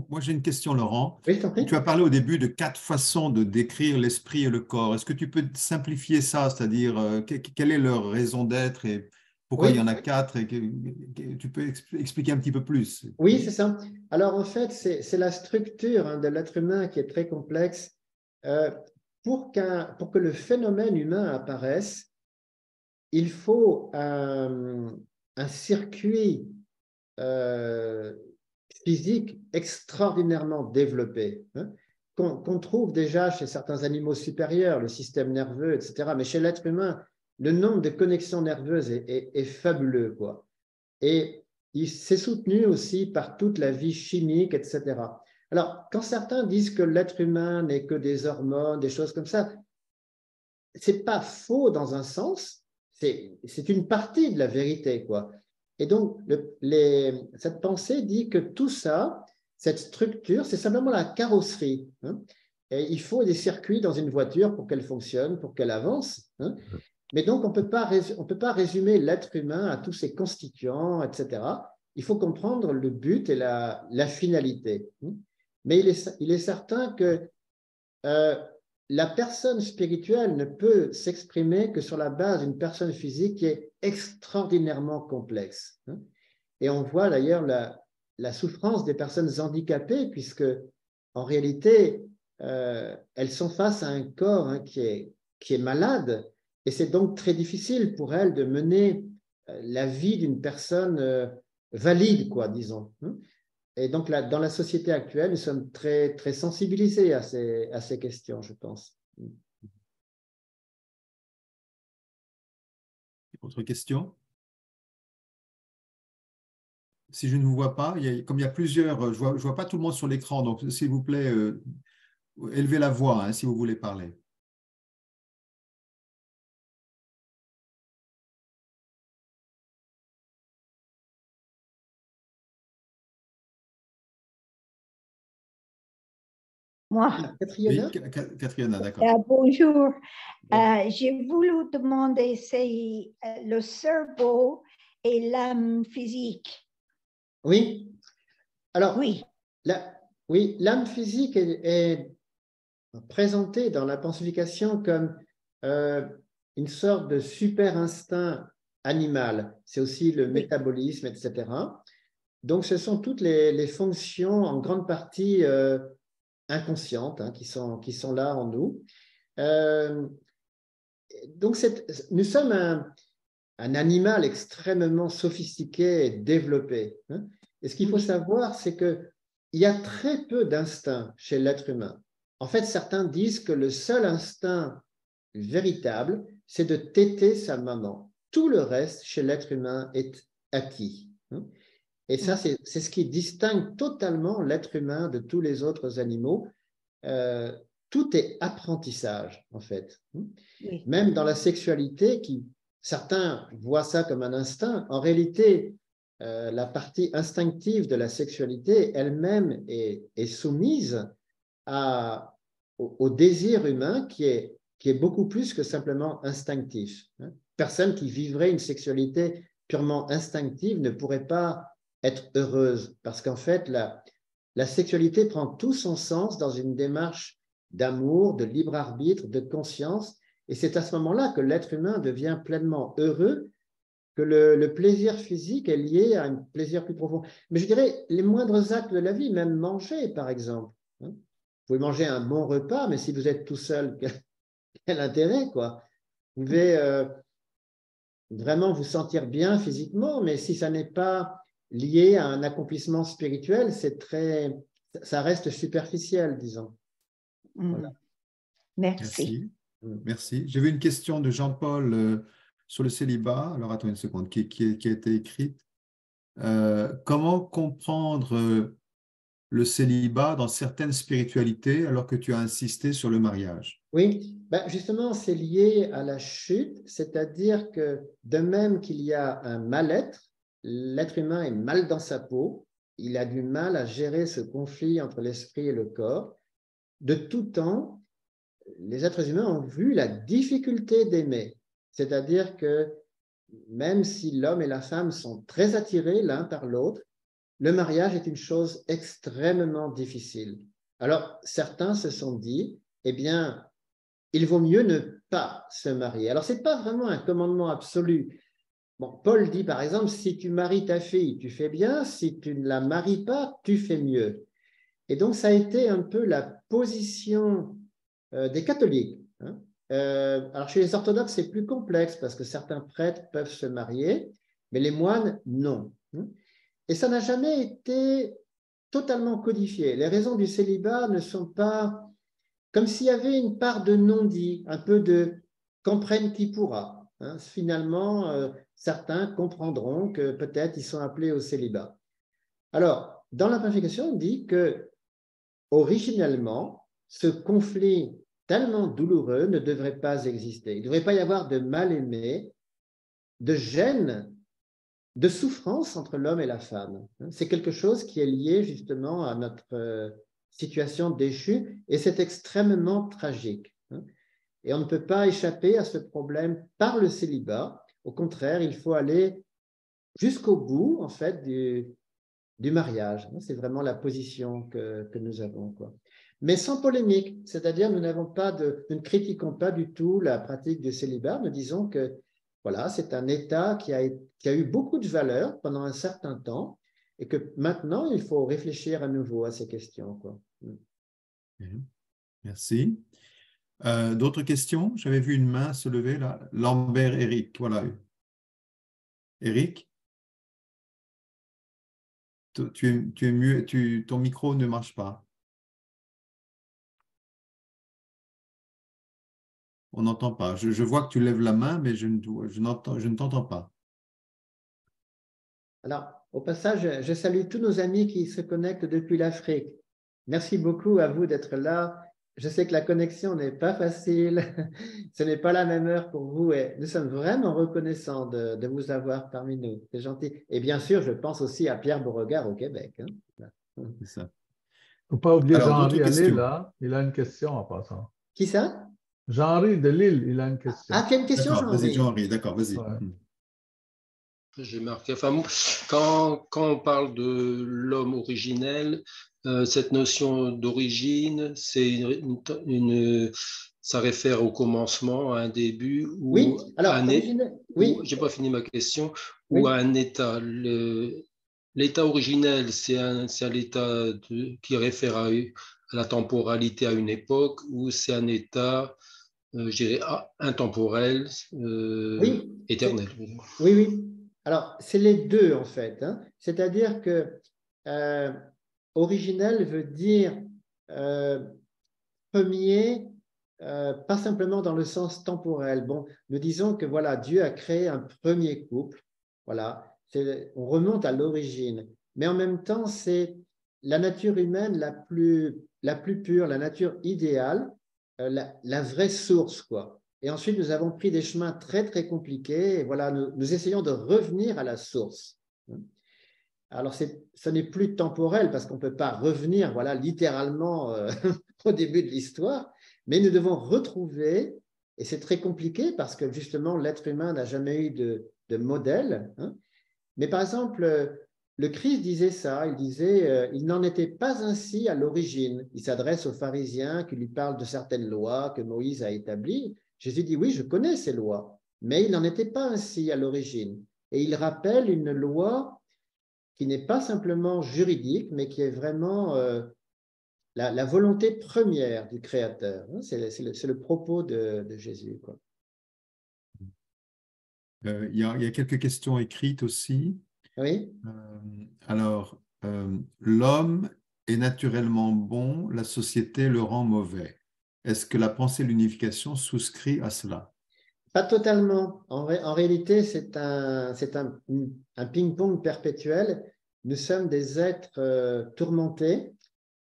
S1: Moi, j'ai une question, Laurent.
S2: Oui, je t'en prie.
S1: Tu as parlé au début de 4 façons de décrire l'esprit et le corps. Est-ce que tu peux simplifier ça, c'est-à-dire quelle est leur raison d'être et pourquoi il y
S2: Oui,
S1: en a 4 et tu peux expliquer un petit peu plus?
S2: oui, c'est ça. Alors, en fait, c'est la structure hein, de l'être humain qui est très complexe. Euh, pour que le phénomène humain apparaisse, il faut un circuit euh, physique extraordinairement développé, hein, qu'on trouve déjà chez certains animaux supérieurs, le système nerveux, etc. Mais chez l'être humain, le nombre de connexions nerveuses est fabuleux, quoi. Et il s'est soutenu aussi par toute la vie chimique, etc. Alors, quand certains disent que l'être humain n'est que des hormones, des choses comme ça, c'est pas faux dans un sens, c'est une partie de la vérité, quoi. Et donc, cette pensée dit que tout ça, cette structure, c'est simplement la carrosserie, hein. Et il faut des circuits dans une voiture pour qu'elle fonctionne, pour qu'elle avance, hein. Mais donc, on ne peut pas résumer l'être humain à tous ses constituants, etc. Il faut comprendre le but et la finalité, hein. Mais il est certain que euh, la personne spirituelle ne peut s'exprimer que sur la base d'une personne physique qui est extraordinairement complexe, hein. Et on voit d'ailleurs la souffrance des personnes handicapées, puisque en réalité, elles sont face à un corps hein, qui est malade, et c'est donc très difficile pour elles de mener la vie d'une personne valide, quoi, disons, hein. Et donc, là, dans la société actuelle, nous sommes très, très sensibilisés à ces questions, je pense.
S1: Autre question? Si je ne vous vois pas, comme il y a plusieurs, je vois pas tout le monde sur l'écran, donc s'il vous plaît, élevez la voix hein, si vous voulez parler.
S4: Moi,
S2: Catriona?
S1: Oui, Catriona, d'accord.
S4: bonjour. J'ai voulu demander si le cerveau et l'âme physique.
S2: Oui. Alors,
S4: Oui,
S2: oui, l'âme physique est présentée dans la pensification comme une sorte de super instinct animal. C'est aussi le métabolisme, etc. Donc, ce sont toutes les fonctions en grande partie inconscientes hein, qui sont là en nous. Donc, nous sommes un animal extrêmement sophistiqué et développé, hein. Et ce qu'il faut savoir, c'est qu'il y a très peu d'instincts chez l'être humain. En fait, certains disent que le seul instinct véritable, c'est de téter sa maman. Tout le reste chez l'être humain est acquis, hein. Et ça, c'est ce qui distingue totalement l'être humain de tous les autres animaux. Tout est apprentissage, en fait.
S4: oui.
S2: Même dans la sexualité, certains voient ça comme un instinct, en réalité, la partie instinctive de la sexualité elle-même est soumise au désir humain qui est beaucoup plus que simplement instinctif, hein. Personne qui vivrait une sexualité purement instinctive ne pourrait pas être heureuse, parce qu'en fait, la sexualité prend tout son sens dans une démarche d'amour, de libre arbitre, de conscience, et c'est à ce moment-là que l'être humain devient pleinement heureux, que le plaisir physique est lié à un plaisir plus profond. Mais je dirais, les moindres actes de la vie, même manger, par exemple, hein. Vous pouvez manger un bon repas, mais si vous êtes tout seul, quel intérêt, quoi? Vous pouvez vraiment vous sentir bien physiquement, mais si ça n'est pas lié à un accomplissement spirituel, ça reste superficiel, disons. Voilà.
S4: Merci.
S1: Merci. J'ai vu une question de Jean-Paul sur le célibat. Alors, attends une seconde, qui a été écrite. Comment comprendre le célibat dans certaines spiritualités alors que tu as insisté sur le mariage?
S2: Oui, ben justement, c'est lié à la chute, c'est-à-dire que de même qu'il y a un mal-être, l'être humain est mal dans sa peau, il a du mal à gérer ce conflit entre l'esprit et le corps. De tout temps, les êtres humains ont vu la difficulté d'aimer, c'est-à-dire que même si l'homme et la femme sont très attirés l'un par l'autre, le mariage est une chose extrêmement difficile. Alors, certains se sont dit, eh bien, il vaut mieux ne pas se marier. Alors, ce n'est pas vraiment un commandement absolu. Bon, Paul dit, par exemple, si tu maries ta fille, tu fais bien, si tu ne la maries pas, tu fais mieux. Et donc, ça a été un peu la position des catholiques. Hein. Alors, chez les orthodoxes, c'est plus complexe parce que certains prêtres peuvent se marier, mais les moines, non. Et ça n'a jamais été totalement codifié. Les raisons du célibat ne sont pas comme s'il y avait une part de non-dit, un peu de « qu'en prenne qui pourra ». Finalement, certains comprendront que peut-être ils sont appelés au célibat. Alors, dans la purification, on dit que originellement, ce conflit tellement douloureux ne devrait pas exister. Il ne devrait pas y avoir de mal-aimé, de gêne, de souffrance entre l'homme et la femme. C'est quelque chose qui est lié justement à notre situation déchue et c'est extrêmement tragique. Et on ne peut pas échapper à ce problème par le célibat. Au contraire, il faut aller jusqu'au bout en fait du mariage. C'est vraiment la position que nous avons, quoi. Mais sans polémique, c'est-à-dire nous ne critiquons pas du tout la pratique du célibat, nous disons que voilà, c'est un état qui a eu beaucoup de valeur pendant un certain temps et que maintenant, il faut réfléchir à nouveau à ces questions, quoi.
S1: Merci. D'autres questions? J'avais vu une main se lever là. Lambert Eric, voilà. Eric? Tu es mieux, ton micro ne marche pas. On n'entend pas. Je vois que tu lèves la main, mais je ne t'entends pas.
S2: Alors, au passage, je salue tous nos amis qui se connectent depuis l'Afrique. Merci beaucoup à vous d'être là. Je sais que la connexion n'est pas facile. Ce n'est pas la même heure pour vous et nous sommes vraiment reconnaissants de vous avoir parmi nous. C'est gentil. Et bien sûr, je pense aussi à Pierre Beauregard au Québec.
S3: C'est ça. Il ne faut pas oublier Jean-Henri à Lille, hein? Il a une question en passant.
S2: Qui ça?
S3: Jean-Henri de Lille, il a une question.
S2: Ah, tu as une question,
S1: Jean-Henri? Vas-y, Jean-Henri, d'accord, vas-y.
S3: Ouais.
S5: J'ai marqué. Enfin, quand on parle de l'homme originel, cette notion d'origine, ça réfère au commencement, à un début, ou
S2: oui, alors, oui.
S5: j'ai pas fini ma question,
S2: oui.
S5: ou à un état. L'état originel, c'est un état qui réfère à la temporalité, à une époque, ou c'est un état, je dirais, intemporel,
S2: oui,
S5: éternel.
S2: Oui, oui. Alors, c'est les deux, en fait. C'est-à-dire que originel veut dire premier, pas simplement dans le sens temporel. Bon, nous disons que voilà, Dieu a créé un premier couple. Voilà, on remonte à l'origine. Mais en même temps, c'est la nature humaine la plus pure, la nature idéale, la vraie source, quoi. Et ensuite, nous avons pris des chemins très, très compliqués. Et voilà, nous essayons de revenir à la source. Alors, ce n'est plus temporel parce qu'on ne peut pas revenir, voilà, littéralement au début de l'histoire, mais nous devons retrouver, et c'est très compliqué parce que justement, l'être humain n'a jamais eu de modèle. Mais par exemple, le Christ disait ça, il disait il n'en était pas ainsi à l'origine. Il s'adresse aux pharisiens qui lui parlent de certaines lois que Moïse a établies. Jésus dit, oui, je connais ces lois, mais il n'en était pas ainsi à l'origine. Et il rappelle une loi qui n'est pas simplement juridique, mais qui est vraiment la volonté première du Créateur. C'est le propos de Jésus, quoi.
S1: Il y a quelques questions écrites aussi.
S2: Oui.
S1: Alors, l'homme est naturellement bon, la société le rend mauvais. Est-ce que la pensée de l'unification souscrit à cela?
S2: Pas totalement. En réalité, c'est un ping-pong perpétuel. Nous sommes des êtres tourmentés.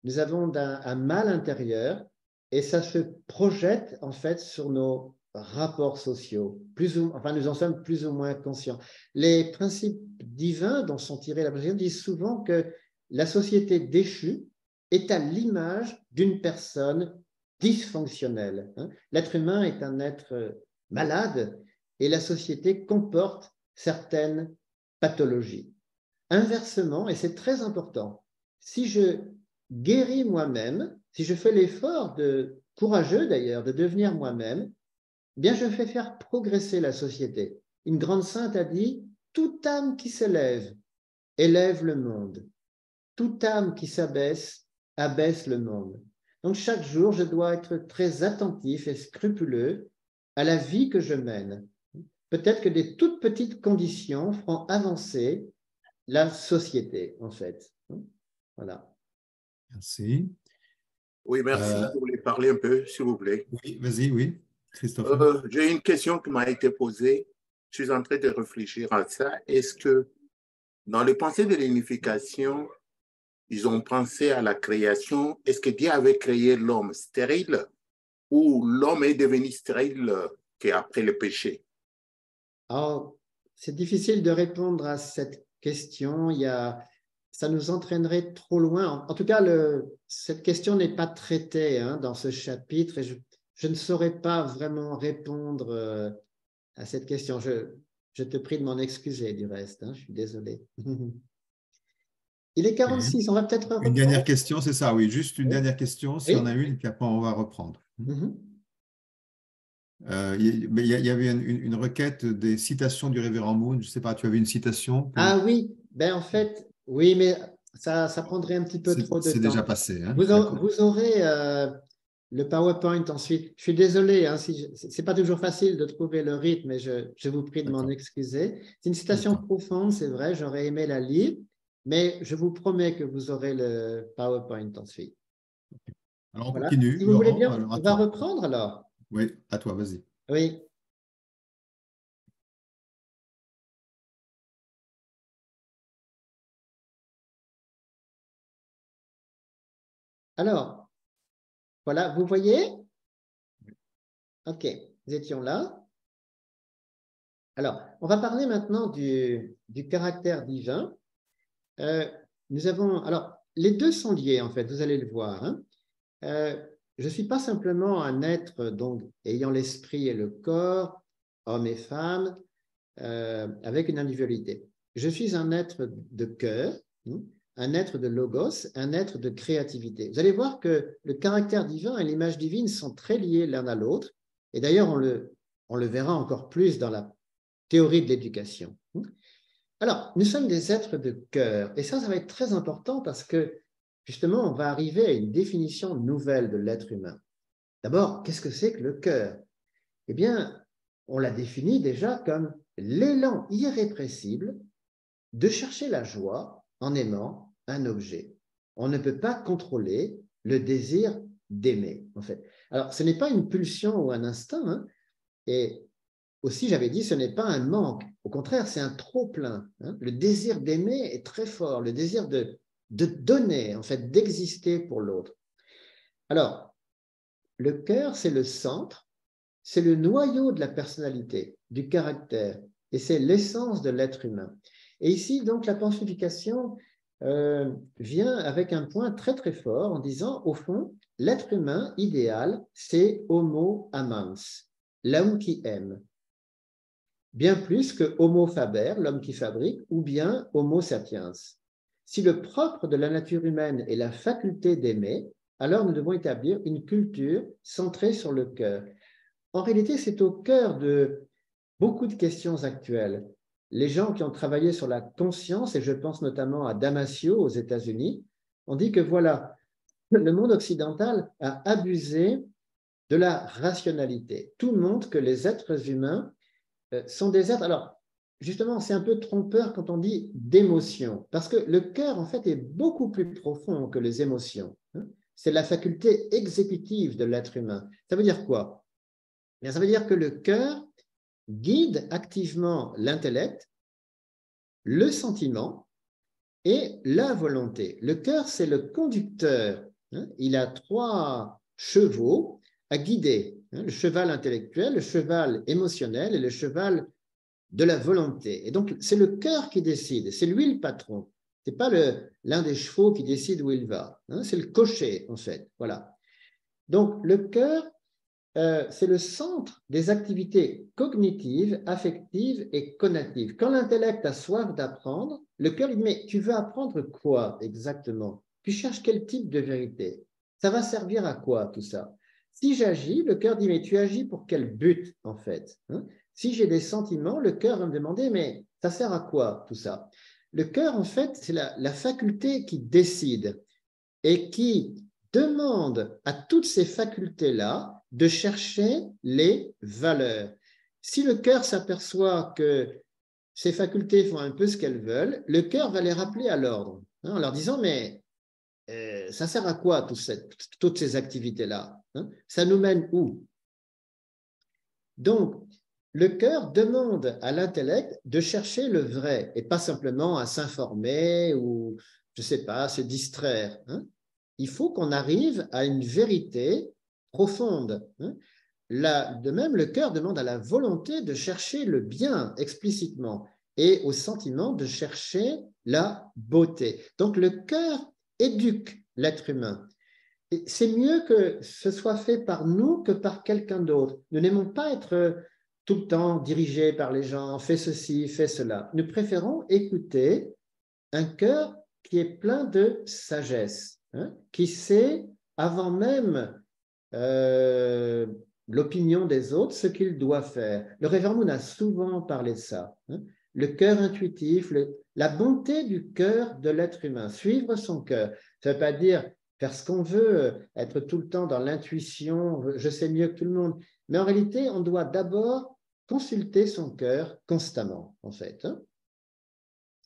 S2: Nous avons un mal intérieur et ça se projette en fait sur nos rapports sociaux. Enfin, nous en sommes plus ou moins conscients. Les principes divins dont sont tirés la position disent souvent que la société déchue est à l'image d'une personne dysfonctionnelle. L'être humain est un être malade et la société comporte certaines pathologies. inversement, et c'est très important, si je guéris moi-même, si je fais l'effort courageux d'ailleurs de devenir moi-même, eh bien je fais faire progresser la société. Une grande sainte a dit, toute âme qui s'élève élève le monde. Toute âme qui s'abaisse abaisse le monde. Donc chaque jour, je dois être très attentif et scrupuleux à la vie que je mène. Peut-être que des toutes petites conditions feront avancer la société, en fait. Voilà.
S1: Merci.
S6: Oui, merci. Je voulais parler un peu, s'il vous plaît.
S1: Oui, vas-y, oui, Christophe.
S6: J'ai une question qui m'a été posée. Je suis en train de réfléchir à ça. Est-ce que dans les pensées de l'unification, ils ont pensé à la création? Est-ce que Dieu avait créé l'homme stérile ou l'homme est devenu stérile qu'après le péché?
S2: Alors, c'est difficile de répondre à cette question. Ça nous entraînerait trop loin. En tout cas, cette question n'est pas traitée dans ce chapitre et je ne saurais pas vraiment répondre à cette question. Je te prie de m'en excuser du reste. Je suis désolé. Il est 46, on va peut-être reprendre.
S1: Une dernière question, c'est ça, oui, juste une
S2: Oui.
S1: dernière question, si on a une, puis après on va reprendre. Il y avait une requête des citations du révérend Moon, je ne sais pas, tu avais une citation?
S2: Ah oui, ben en fait, oui, mais ça prendrait un petit peu trop de temps.
S1: C'est déjà passé. Hein,
S2: vous aurez le PowerPoint ensuite. Je suis désolé, ce n'est pas toujours facile de trouver le rythme, mais je vous prie de m'en excuser. C'est une citation profonde, c'est vrai, j'aurais aimé la lire, mais je vous promets que vous aurez le PowerPoint ensuite.
S1: Alors on continue.
S2: Si vous voulez bien, on va reprendre alors.
S1: Oui, à toi, vas-y.
S2: Oui. Alors, voilà, vous voyez? OK, nous étions là. Alors, on va parler maintenant du caractère divin. Alors, les deux sont liés, en fait, vous allez le voir. Je ne suis pas simplement un être donc, ayant l'esprit et le corps, homme et femme, avec une individualité. Je suis un être de cœur, un être de logos, un être de créativité. Vous allez voir que le caractère divin et l'image divine sont très liés l'un à l'autre. Et d'ailleurs, on le verra encore plus dans la théorie de l'éducation. Alors, nous sommes des êtres de cœur. Et ça va être très important parce que, justement, on va arriver à une définition nouvelle de l'être humain. D'abord, qu'est-ce que c'est que le cœur? Eh bien, on l'a défini déjà comme l'élan irrépressible de chercher la joie en aimant un objet. On ne peut pas contrôler le désir d'aimer, en fait. Alors, ce n'est pas une pulsion ou un instinct, et aussi, j'avais dit, ce n'est pas un manque. Au contraire, c'est un trop-plein. Le désir d'aimer est très fort, le désir de donner, en fait, d'exister pour l'autre. Alors, le cœur, c'est le centre, c'est le noyau de la personnalité, du caractère, et c'est l'essence de l'être humain. Et ici, donc, la pensification vient avec un point très, très fort en disant, au fond, l'être humain idéal, c'est homo amans, l'homme qui aime. Bien plus que homo faber, l'homme qui fabrique, ou bien homo sapiens. Si le propre de la nature humaine est la faculté d'aimer, alors nous devons établir une culture centrée sur le cœur. En réalité, c'est au cœur de beaucoup de questions actuelles. Les gens qui ont travaillé sur la conscience, et je pense notamment à Damasio aux États-Unis, ont dit que voilà, le monde occidental a abusé de la rationalité. Tout montre que les êtres humains sont des êtres. Alors, justement, c'est un peu trompeur quand on dit d'émotion, parce que le cœur, en fait, est beaucoup plus profond que les émotions. C'est la faculté exécutive de l'être humain. Ça veut dire quoi? Ça veut dire que le cœur guide activement l'intellect, le sentiment et la volonté. Le cœur, c'est le conducteur. Il a 3 chevaux à guider. Le cheval intellectuel, le cheval émotionnel et le cheval de la volonté. Et donc, c'est le cœur qui décide. C'est lui le patron. Ce n'est pas l'un des chevaux qui décide où il va. C'est le cocher, en fait. Voilà. Donc, le cœur c'est le centre des activités cognitives, affectives et connatives. Quand l'intellect a soif d'apprendre, le cœur lui dit, mais tu veux apprendre quoi exactement? Tu cherches quel type de vérité? Ça va servir à quoi tout ça? Si j'agis, le cœur dit, mais tu agis pour quel but en fait, hein? Si j'ai des sentiments, le cœur va me demander, mais ça sert à quoi tout ça? Le cœur, en fait, c'est la faculté qui décide et qui demande à toutes ces facultés-là de chercher les valeurs. Si le cœur s'aperçoit que ces facultés font un peu ce qu'elles veulent, le cœur va les rappeler à l'ordre, hein, en leur disant, mais ça sert à quoi toutes ces activités-là, hein? Ça nous mène où? Donc, le cœur demande à l'intellect de chercher le vrai et pas simplement à s'informer ou, je ne sais pas, à se distraire, hein? Il faut qu'on arrive à une vérité profonde, hein? De même, le cœur demande à la volonté de chercher le bien explicitement et au sentiment de chercher la beauté. Donc, le cœur éduque l'être humain. C'est mieux que ce soit fait par nous que par quelqu'un d'autre. Nous n'aimons pas être tout le temps dirigés par les gens, fais ceci, fais cela. Nous préférons écouter un cœur qui est plein de sagesse, hein, qui sait, avant même l'opinion des autres, ce qu'il doit faire. Le Révérend Moon a souvent parlé de ça, hein. Le cœur intuitif, la bonté du cœur de l'être humain, suivre son cœur. Ça ne veut pas dire faire ce qu'on veut, être tout le temps dans l'intuition, je sais mieux que tout le monde. Mais en réalité, on doit d'abord consulter son cœur constamment, en fait, hein.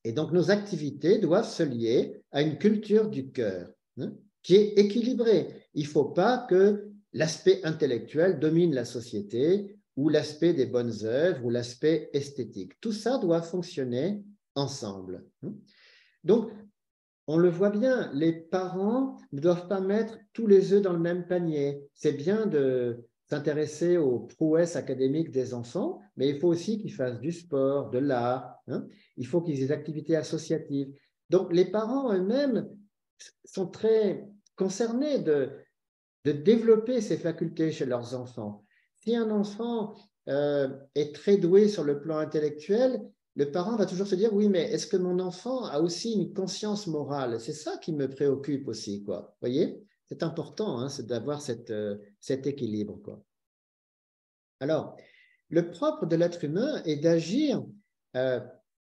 S2: Et donc, nos activités doivent se lier à une culture du cœur, hein, qui est équilibrée. Il ne faut pas que l'aspect intellectuel domine la société ou l'aspect des bonnes œuvres ou l'aspect esthétique. Tout ça doit fonctionner ensemble, hein. Donc, on le voit bien, les parents ne doivent pas mettre tous les œufs dans le même panier. C'est bien de s'intéresser aux prouesses académiques des enfants, mais il faut aussi qu'ils fassent du sport, de l'art, hein. Il faut qu'ils aient des activités associatives. Donc, les parents eux-mêmes sont très concernés de développer ces facultés chez leurs enfants. Si un enfant est très doué sur le plan intellectuel, le parent va toujours se dire, oui, mais est-ce que mon enfant a aussi une conscience morale? C'est ça qui me préoccupe aussi, quoi. Vous voyez? C'est important, hein, c'est d'avoir cet équilibre, quoi. Alors, le propre de l'être humain est d'agir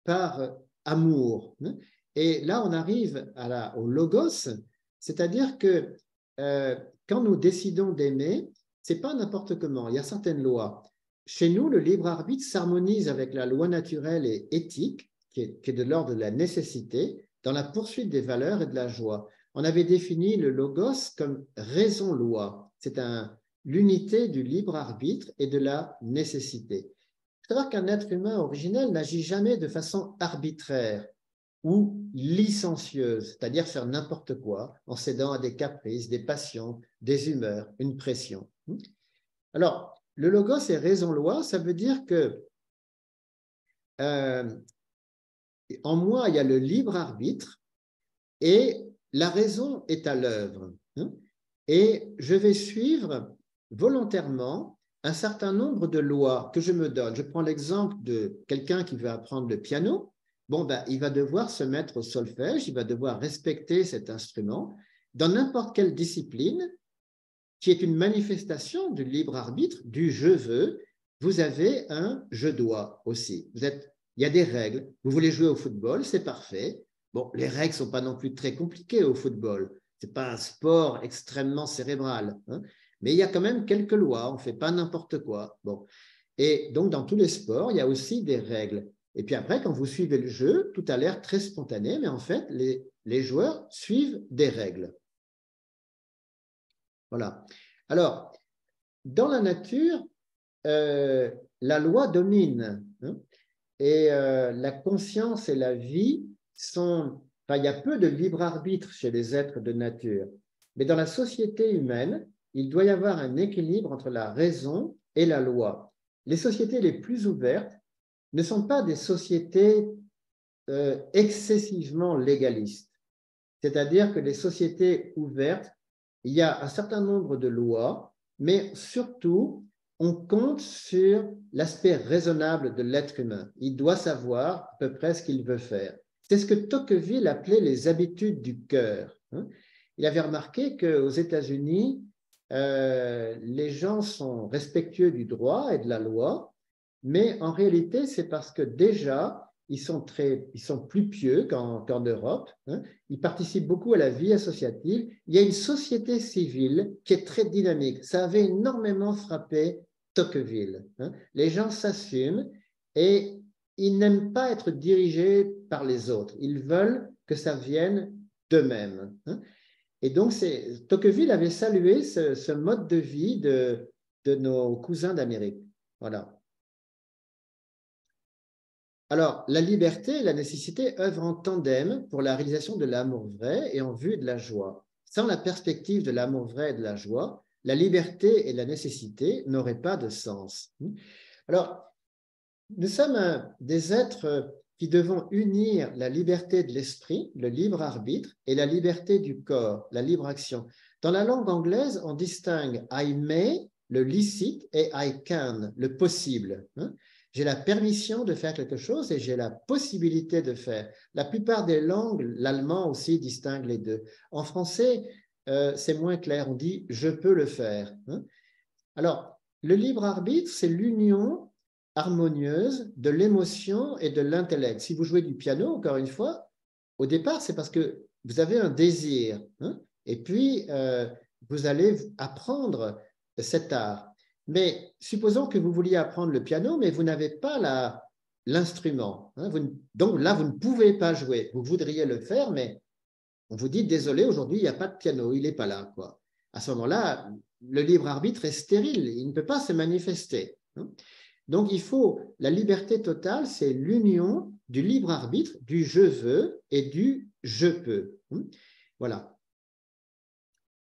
S2: par amour, hein. Et là, on arrive au logos, c'est-à-dire que quand nous décidons d'aimer, ce n'est pas n'importe comment, il y a certaines lois. Chez nous, le libre arbitre s'harmonise avec la loi naturelle et éthique, qui est de l'ordre de la nécessité, dans la poursuite des valeurs et de la joie. On avait défini le logos comme raison-loi. C'est l'unité du libre arbitre et de la nécessité. Il faut savoir qu'un être humain originel n'agit jamais de façon arbitraire ou licencieuse, c'est-à-dire faire n'importe quoi en cédant à des caprices, des passions, des humeurs, une pression. Alors, le logos est raison-loi, ça veut dire que en moi, il y a le libre arbitre et la raison est à l'œuvre, hein. Et je vais suivre volontairement un certain nombre de lois que je me donne. Je prends l'exemple de quelqu'un qui veut apprendre le piano. Bon, ben, il va devoir se mettre au solfège, il va devoir respecter cet instrument. Dans n'importe quelle discipline, qui est une manifestation du libre arbitre, du je veux, vous avez un je dois aussi. Il y a des règles. Vous voulez jouer au football, c'est parfait. Bon, les règles ne sont pas non plus très compliquées au football. Ce n'est pas un sport extrêmement cérébral, hein, mais il y a quand même quelques lois. On ne fait pas n'importe quoi. Bon. Et donc, dans tous les sports, il y a aussi des règles. Et puis après, quand vous suivez le jeu, tout a l'air très spontané, mais en fait, les joueurs suivent des règles. Voilà. Alors, dans la nature, la loi domine, hein, et la conscience et la vie sont... Enfin, il y a peu de libre arbitre chez les êtres de nature, mais dans la société humaine, il doit y avoir un équilibre entre la raison et la loi. Les sociétés les plus ouvertes ne sont pas des sociétés excessivement légalistes. C'est-à-dire que les sociétés ouvertes, il y a un certain nombre de lois, mais surtout, on compte sur l'aspect raisonnable de l'être humain. Il doit savoir à peu près ce qu'il veut faire. C'est ce que Tocqueville appelait les habitudes du cœur. Il avait remarqué qu'aux États-Unis, les gens sont respectueux du droit et de la loi, mais en réalité, c'est parce que déjà, ils sont plus pieux qu'en Europe. Ils participent beaucoup à la vie associative. Il y a une société civile qui est très dynamique. Ça avait énormément frappé Tocqueville. Les gens s'assument et ils n'aiment pas être dirigés par les autres. Ils veulent que ça vienne d'eux-mêmes. Et donc, Tocqueville avait salué ce mode de vie de nos cousins d'Amérique. Voilà. Alors, la liberté et la nécessité œuvrent en tandem pour la réalisation de l'amour vrai et en vue de la joie. Sans la perspective de l'amour vrai et de la joie, la liberté et la nécessité n'auraient pas de sens. Alors, nous sommes des êtres qui devons unir la liberté de l'esprit, le libre arbitre, et la liberté du corps, la libre action. Dans la langue anglaise, on distingue I may, le licite, et I can, le possible. J'ai la permission de faire quelque chose et j'ai la possibilité de faire. La plupart des langues, l'allemand aussi distingue les deux. En français, c'est moins clair, on dit « je peux le faire ». Alors, le libre arbitre, c'est l'union harmonieuse de l'émotion et de l'intellect. Si vous jouez du piano, encore une fois, au départ, c'est parce que vous avez un désir, et puis vous allez apprendre cet art. Mais supposons que vous vouliez apprendre le piano, mais vous n'avez pas l'instrument. Donc là, vous ne pouvez pas jouer. Vous voudriez le faire, mais on vous dit, désolé, aujourd'hui, il n'y a pas de piano, il n'est pas là, quoi. À ce moment-là, le libre arbitre est stérile, il ne peut pas se manifester. Donc, il faut, la liberté totale, c'est l'union du libre arbitre, du je veux et du je peux. Voilà.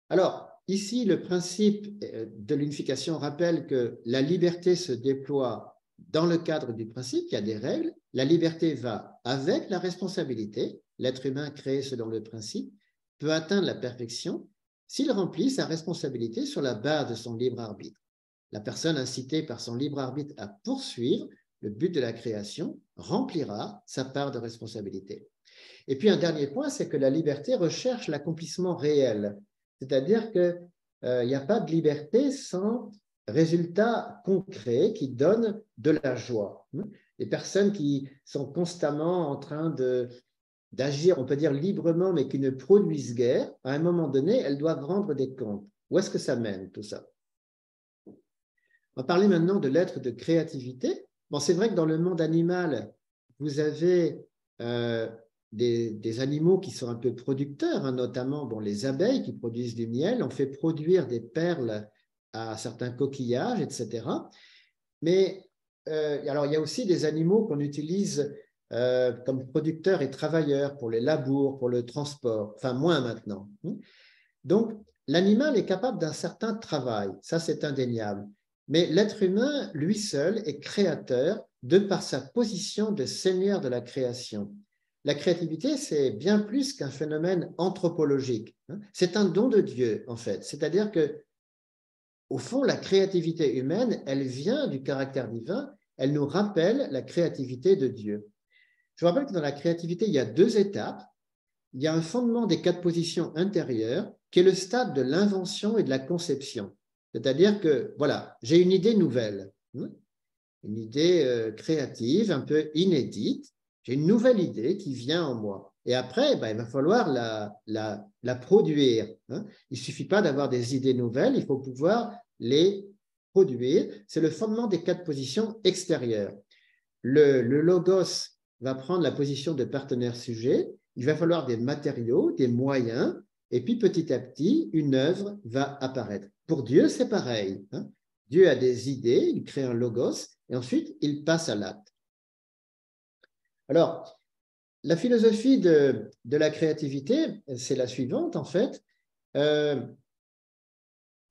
S2: Alors, ici, le principe de l'unification rappelle que la liberté se déploie dans le cadre du principe, il y a des règles. La liberté va avec la responsabilité. L'être humain créé selon le principe peut atteindre la perfection s'il remplit sa responsabilité sur la base de son libre arbitre. La personne incitée par son libre arbitre à poursuivre le but de la création remplira sa part de responsabilité. Et puis un dernier point, c'est que la liberté recherche l'accomplissement réel. C'est-à-dire qu'il n'y a pas de liberté sans résultat concret qui donne de la joie. Les personnes qui sont constamment en train d'agir, on peut dire librement, mais qui ne produisent guère, à un moment donné, elles doivent rendre des comptes. Où est-ce que ça mène, tout ça? On va parler maintenant de l'être de créativité. Bon, c'est vrai que dans le monde animal, vous avez des animaux qui sont un peu producteurs, notamment les abeilles qui produisent du miel. On fait produire des perles à certains coquillages, etc. Mais alors, il y a aussi des animaux qu'on utilise comme producteurs et travailleurs pour les labours, pour le transport, enfin moins maintenant. Donc, l'animal est capable d'un certain travail, ça c'est indéniable. Mais l'être humain, lui seul, est créateur de par sa position de seigneur de la création. La créativité, c'est bien plus qu'un phénomène anthropologique. C'est un don de Dieu, en fait. C'est-à-dire que, au fond, la créativité humaine, elle vient du caractère divin, elle nous rappelle la créativité de Dieu. Je vous rappelle que dans la créativité, il y a deux étapes. Il y a un fondement des quatre positions intérieures, qui est le stade de l'invention et de la conception. C'est-à-dire que, voilà, j'ai une idée nouvelle, une idée créative, un peu inédite. J'ai une nouvelle idée qui vient en moi. Et après, il va falloir la produire. Il ne suffit pas d'avoir des idées nouvelles, il faut pouvoir les produire. C'est le fondement des quatre positions extérieures. Le logos va prendre la position de partenaire-sujet. Il va falloir des matériaux, des moyens, et puis petit à petit, une œuvre va apparaître. Pour Dieu, c'est pareil. Dieu a des idées, il crée un logos, et ensuite, il passe à l'acte. Alors, la philosophie de la créativité, c'est la suivante, en fait.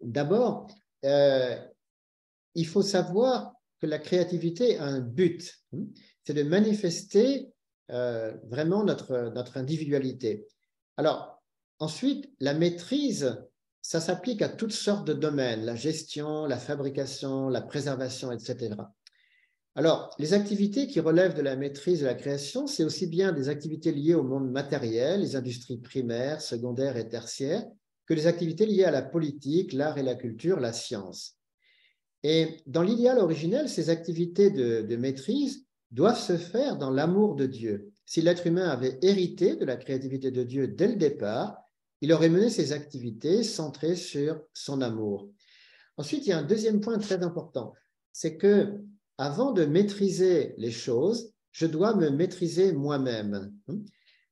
S2: D'abord, il faut savoir que la créativité a un but. C'est de manifester vraiment notre individualité. Alors, ensuite, la maîtrise ça s'applique à toutes sortes de domaines, la gestion, la fabrication, la préservation, etc. Alors, les activités qui relèvent de la maîtrise de la création, c'est aussi bien des activités liées au monde matériel, les industries primaires, secondaires et tertiaires, que les activités liées à la politique, l'art et la culture, la science. Et dans l'idéal originel, ces activités de maîtrise doivent se faire dans l'amour de Dieu. Si l'être humain avait hérité de la créativité de Dieu dès le départ, il aurait mené ses activités centrées sur son amour. Ensuite, il y a un deuxième point très important, c'est que avant de maîtriser les choses, je dois me maîtriser moi-même.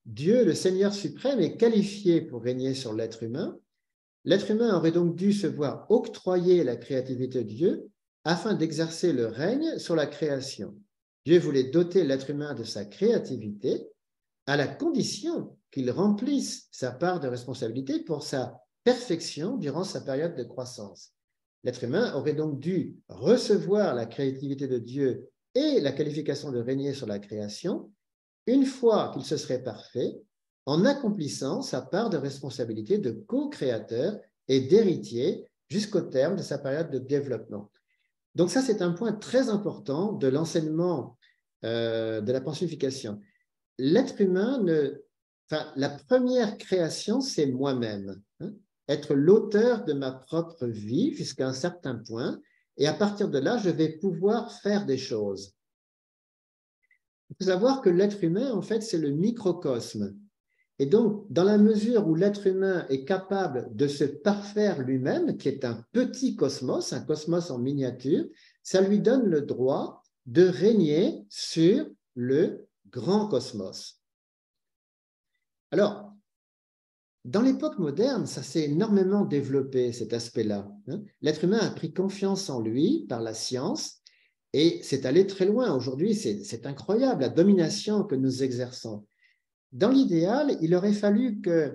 S2: Dieu, le Seigneur suprême, est qualifié pour régner sur l'être humain. L'être humain aurait donc dû se voir octroyer la créativité de Dieu afin d'exercer le règne sur la création. Dieu voulait doter l'être humain de sa créativité à la condition qu'il remplisse sa part de responsabilité pour sa perfection durant sa période de croissance. L'être humain aurait donc dû recevoir la créativité de Dieu et la qualification de régner sur la création une fois qu'il se serait parfait, en accomplissant sa part de responsabilité de co-créateur et d'héritier jusqu'au terme de sa période de développement. Donc ça, c'est un point très important de l'enseignement de la pensionification. L'être humain, la première création, c'est moi-même. Être l'auteur de ma propre vie jusqu'à un certain point, et à partir de là, je vais pouvoir faire des choses. Il faut savoir que l'être humain, en fait, c'est le microcosme. Et donc, dans la mesure où l'être humain est capable de se parfaire lui-même, qui est un petit cosmos, un cosmos en miniature, ça lui donne le droit de régner sur le grand cosmos. Alors, dans l'époque moderne, ça s'est énormément développé, cet aspect-là. L'être humain a pris confiance en lui par la science et c'est allé très loin. Aujourd'hui, c'est incroyable, la domination que nous exerçons. Dans l'idéal, il aurait fallu que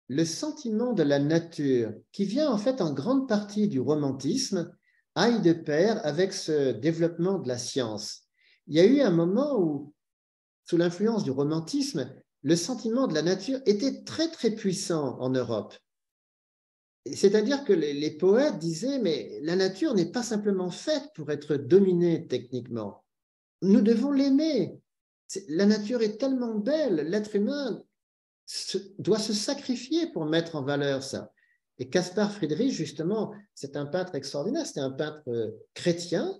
S2: le sentiment de la nature, qui vient en fait en grande partie du romantisme, aille de pair avec ce développement de la science. Il y a eu un moment où, sous l'influence du romantisme, le sentiment de la nature était très, très puissant en Europe. C'est-à-dire que les poètes disaient, mais la nature n'est pas simplement faite pour être dominée techniquement. Nous devons l'aimer. La nature est tellement belle, l'être humain doit se sacrifier pour mettre en valeur ça. Et Caspar Friedrich, justement, c'est un peintre extraordinaire, c'était un peintre chrétien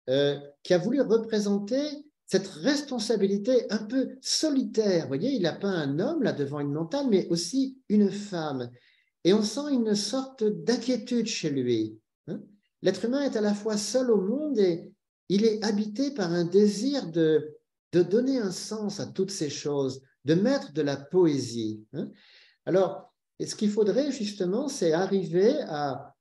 S2: qui a voulu représenter cette responsabilité un peu solitaire. Vous voyez, il a peint un homme là devant une montagne, mais aussi une femme. Et on sent une sorte d'inquiétude chez lui. L'être humain est à la fois seul au monde et il est habité par un désir de donner un sens à toutes ces choses, de mettre de la poésie. Alors, ce qu'il faudrait justement, c'est arriver à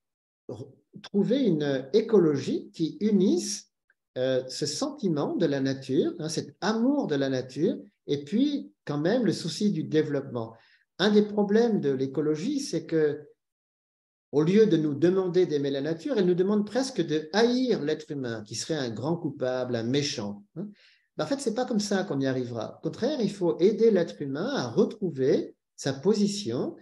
S2: trouver une écologie qui unisse ce sentiment de la nature, cet amour de la nature, et puis quand même le souci du développement. Un des problèmes de l'écologie, c'est que au lieu de nous demander d'aimer la nature, elle nous demande presque de haïr l'être humain, qui serait un grand coupable, un méchant. En fait, ce n'est pas comme ça qu'on y arrivera. Au contraire, il faut aider l'être humain à retrouver sa position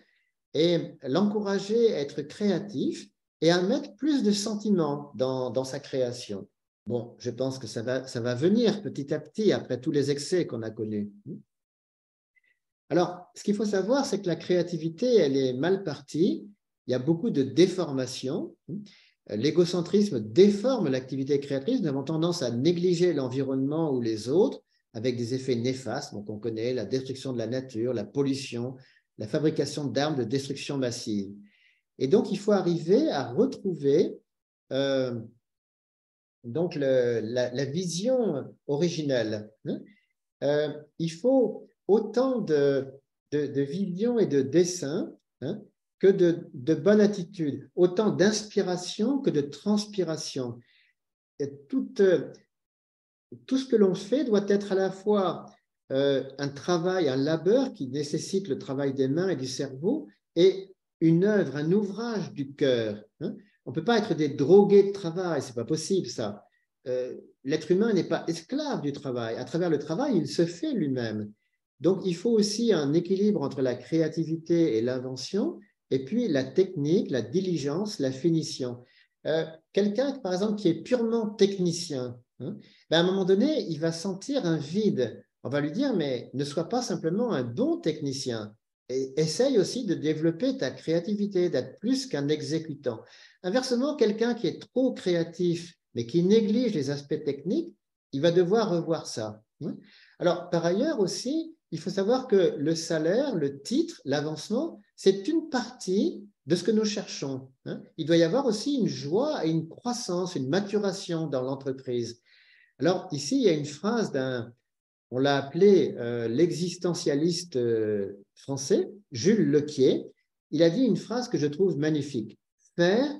S2: et l'encourager à être créatif et à mettre plus de sentiments dans sa création. Bon, je pense que ça va venir petit à petit après tous les excès qu'on a connus. Alors, ce qu'il faut savoir, c'est que la créativité, elle est mal partie. Il y a beaucoup de déformations. L'égocentrisme déforme l'activité créatrice. Nous avons tendance à négliger l'environnement ou les autres avec des effets néfastes. Donc, on connaît la destruction de la nature, la pollution, la fabrication d'armes de destruction massive. Et donc, il faut arriver à retrouver donc la vision originelle. Il faut autant de vision et de dessin que de bonne attitude, autant d'inspiration que de transpiration. Et tout ce que l'on fait doit être à la fois un travail, un labeur qui nécessite le travail des mains et du cerveau et une œuvre, un ouvrage du cœur. On ne peut pas être des drogués de travail, ce n'est pas possible ça. L'être humain n'est pas esclave du travail. À travers le travail, il se fait lui-même. Donc, il faut aussi un équilibre entre la créativité et l'invention, et puis la technique, la diligence, la finition. Quelqu'un, par exemple, qui est purement technicien, hein, ben à un moment donné, il va sentir un vide. On va lui dire, mais ne sois pas simplement un bon technicien. Et essaye aussi de développer ta créativité, d'être plus qu'un exécutant. Inversement, quelqu'un qui est trop créatif, mais qui néglige les aspects techniques, il va devoir revoir ça. Alors, par ailleurs aussi, il faut savoir que le salaire, le titre, l'avancement, c'est une partie de ce que nous cherchons. Il doit y avoir aussi une joie et une croissance, une maturation dans l'entreprise. Alors, ici, il y a une phrase on l'a appelé l'existentialiste français, Jules Lequier. Il a dit une phrase que je trouve magnifique. Faire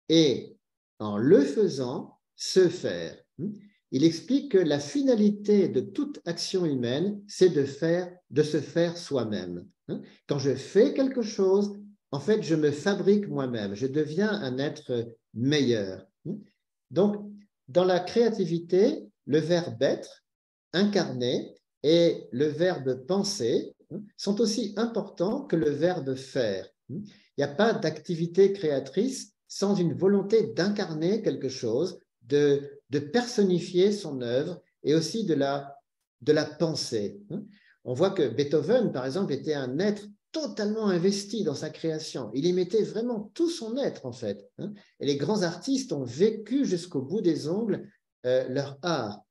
S2: et, en le faisant, se faire. Il explique que la finalité de toute action humaine, c'est de se faire soi-même. Quand je fais quelque chose, en fait, je me fabrique moi-même. Je deviens un être meilleur. Donc, dans la créativité, le verbe être, incarner et le verbe penser sont aussi importants que le verbe faire. Il n'y a pas d'activité créatrice sans une volonté d'incarner quelque chose, de personnifier son œuvre et aussi de la penser. On voit que Beethoven, par exemple, était un être totalement investi dans sa création. Il y mettait vraiment tout son être, en fait. Et les grands artistes ont vécu jusqu'au bout des ongles leur art.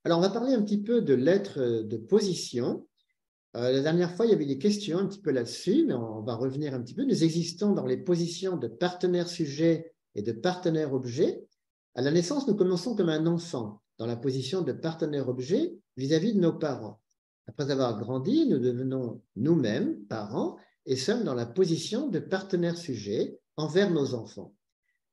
S2: Alors, on va parler un petit peu de lettres de position. La dernière fois, il y avait des questions un petit peu là-dessus, mais on va revenir un petit peu. Nous existons dans les positions de partenaire-sujet et de partenaire-objet. À la naissance, nous commençons comme un enfant, dans la position de partenaire-objet vis-à-vis de nos parents. Après avoir grandi, nous devenons nous-mêmes parents et sommes dans la position de partenaire-sujet envers nos enfants.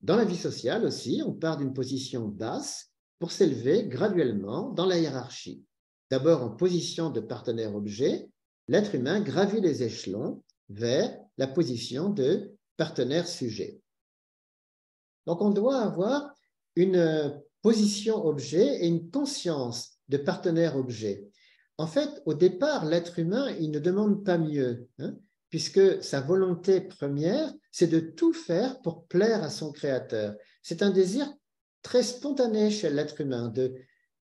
S2: Dans la vie sociale aussi, on part d'une position basse pour s'élever graduellement dans la hiérarchie. D'abord en position de partenaire-objet, l'être humain gravit les échelons vers la position de partenaire-sujet. Donc on doit avoir une position objet et une conscience de partenaire-objet. En fait, au départ, l'être humain, il ne demande pas mieux, puisque sa volonté première, c'est de tout faire pour plaire à son créateur. C'est un désir très spontané chez l'être humain.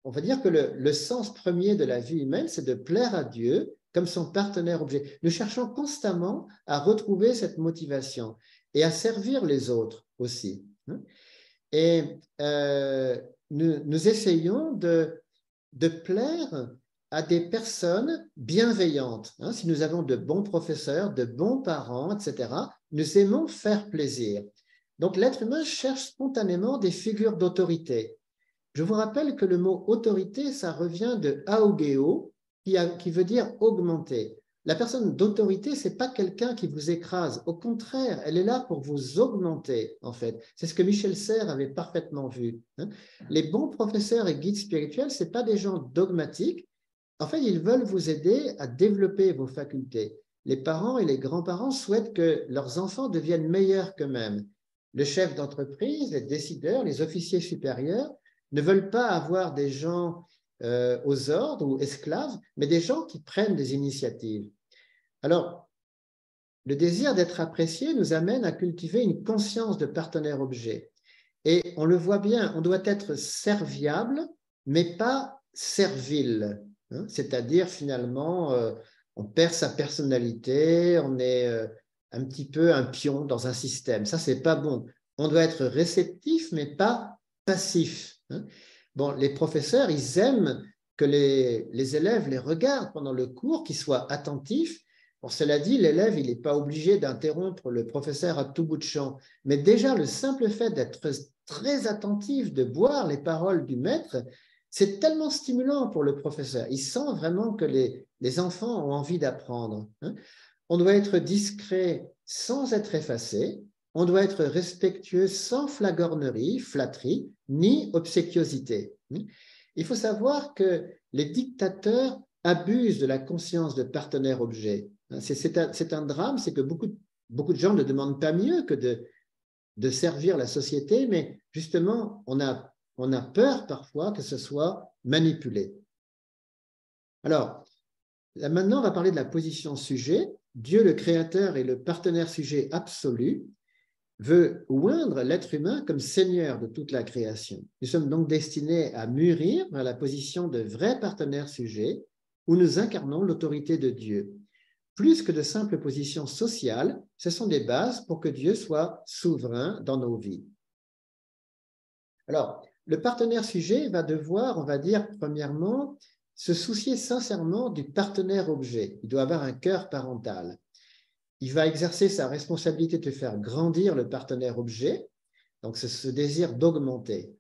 S2: On va dire que le sens premier de la vie humaine, c'est de plaire à Dieu comme son partenaire-objet. Nous cherchons constamment à retrouver cette motivation et à servir les autres aussi. Et nous essayons de plaire à des personnes bienveillantes. Si nous avons de bons professeurs, de bons parents, etc., nous aimons faire plaisir. Donc, l'être humain cherche spontanément des figures d'autorité. Je vous rappelle que le mot autorité, ça revient de augeo, qui veut dire augmenter. La personne d'autorité, ce n'est pas quelqu'un qui vous écrase. Au contraire, elle est là pour vous augmenter, en fait. C'est ce que Michel Serres avait parfaitement vu. Les bons professeurs et guides spirituels, ce n'est pas des gens dogmatiques. En fait, ils veulent vous aider à développer vos facultés. Les parents et les grands-parents souhaitent que leurs enfants deviennent meilleurs qu'eux-mêmes. Le chef d'entreprise, les décideurs, les officiers supérieurs ne veulent pas avoir des gens aux ordres ou esclaves, mais des gens qui prennent des initiatives. Alors, le désir d'être apprécié nous amène à cultiver une conscience de partenaire-objet. Et on le voit bien, on doit être serviable, mais pas servile. C'est-à-dire, finalement, on perd sa personnalité, on est un petit peu un pion dans un système. Ça, c'est pas bon. On doit être réceptif, mais pas passif. Bon, les professeurs, ils aiment que les élèves les regardent pendant le cours, qu'ils soient attentifs. Bon, cela dit, l'élève, il n'est pas obligé d'interrompre le professeur à tout bout de champ. Mais déjà, le simple fait d'être très attentif, de boire les paroles du maître, c'est tellement stimulant pour le professeur. Il sent vraiment que les enfants ont envie d'apprendre. On doit être discret sans être effacé. On doit être respectueux sans flagornerie, flatterie, ni obséquiosité. Il faut savoir que les dictateurs abusent de la conscience de partenaire-objet. C'est un drame, c'est que beaucoup de gens ne demandent pas mieux que de servir la société, mais justement, on a peur parfois que ce soit manipulé. Alors, là, maintenant, on va parler de la position sujet. Dieu le Créateur et le partenaire sujet absolu, veut oindre l'être humain comme seigneur de toute la création. Nous sommes donc destinés à mûrir vers la position de vrai partenaire sujet où nous incarnons l'autorité de Dieu. Plus que de simples positions sociales, ce sont des bases pour que Dieu soit souverain dans nos vies. Alors, le partenaire sujet va devoir, on va dire, premièrement, se soucier sincèrement du partenaire objet. Il doit avoir un cœur parental. Il va exercer sa responsabilité de faire grandir le partenaire objet, donc c'est ce désir d'augmenter.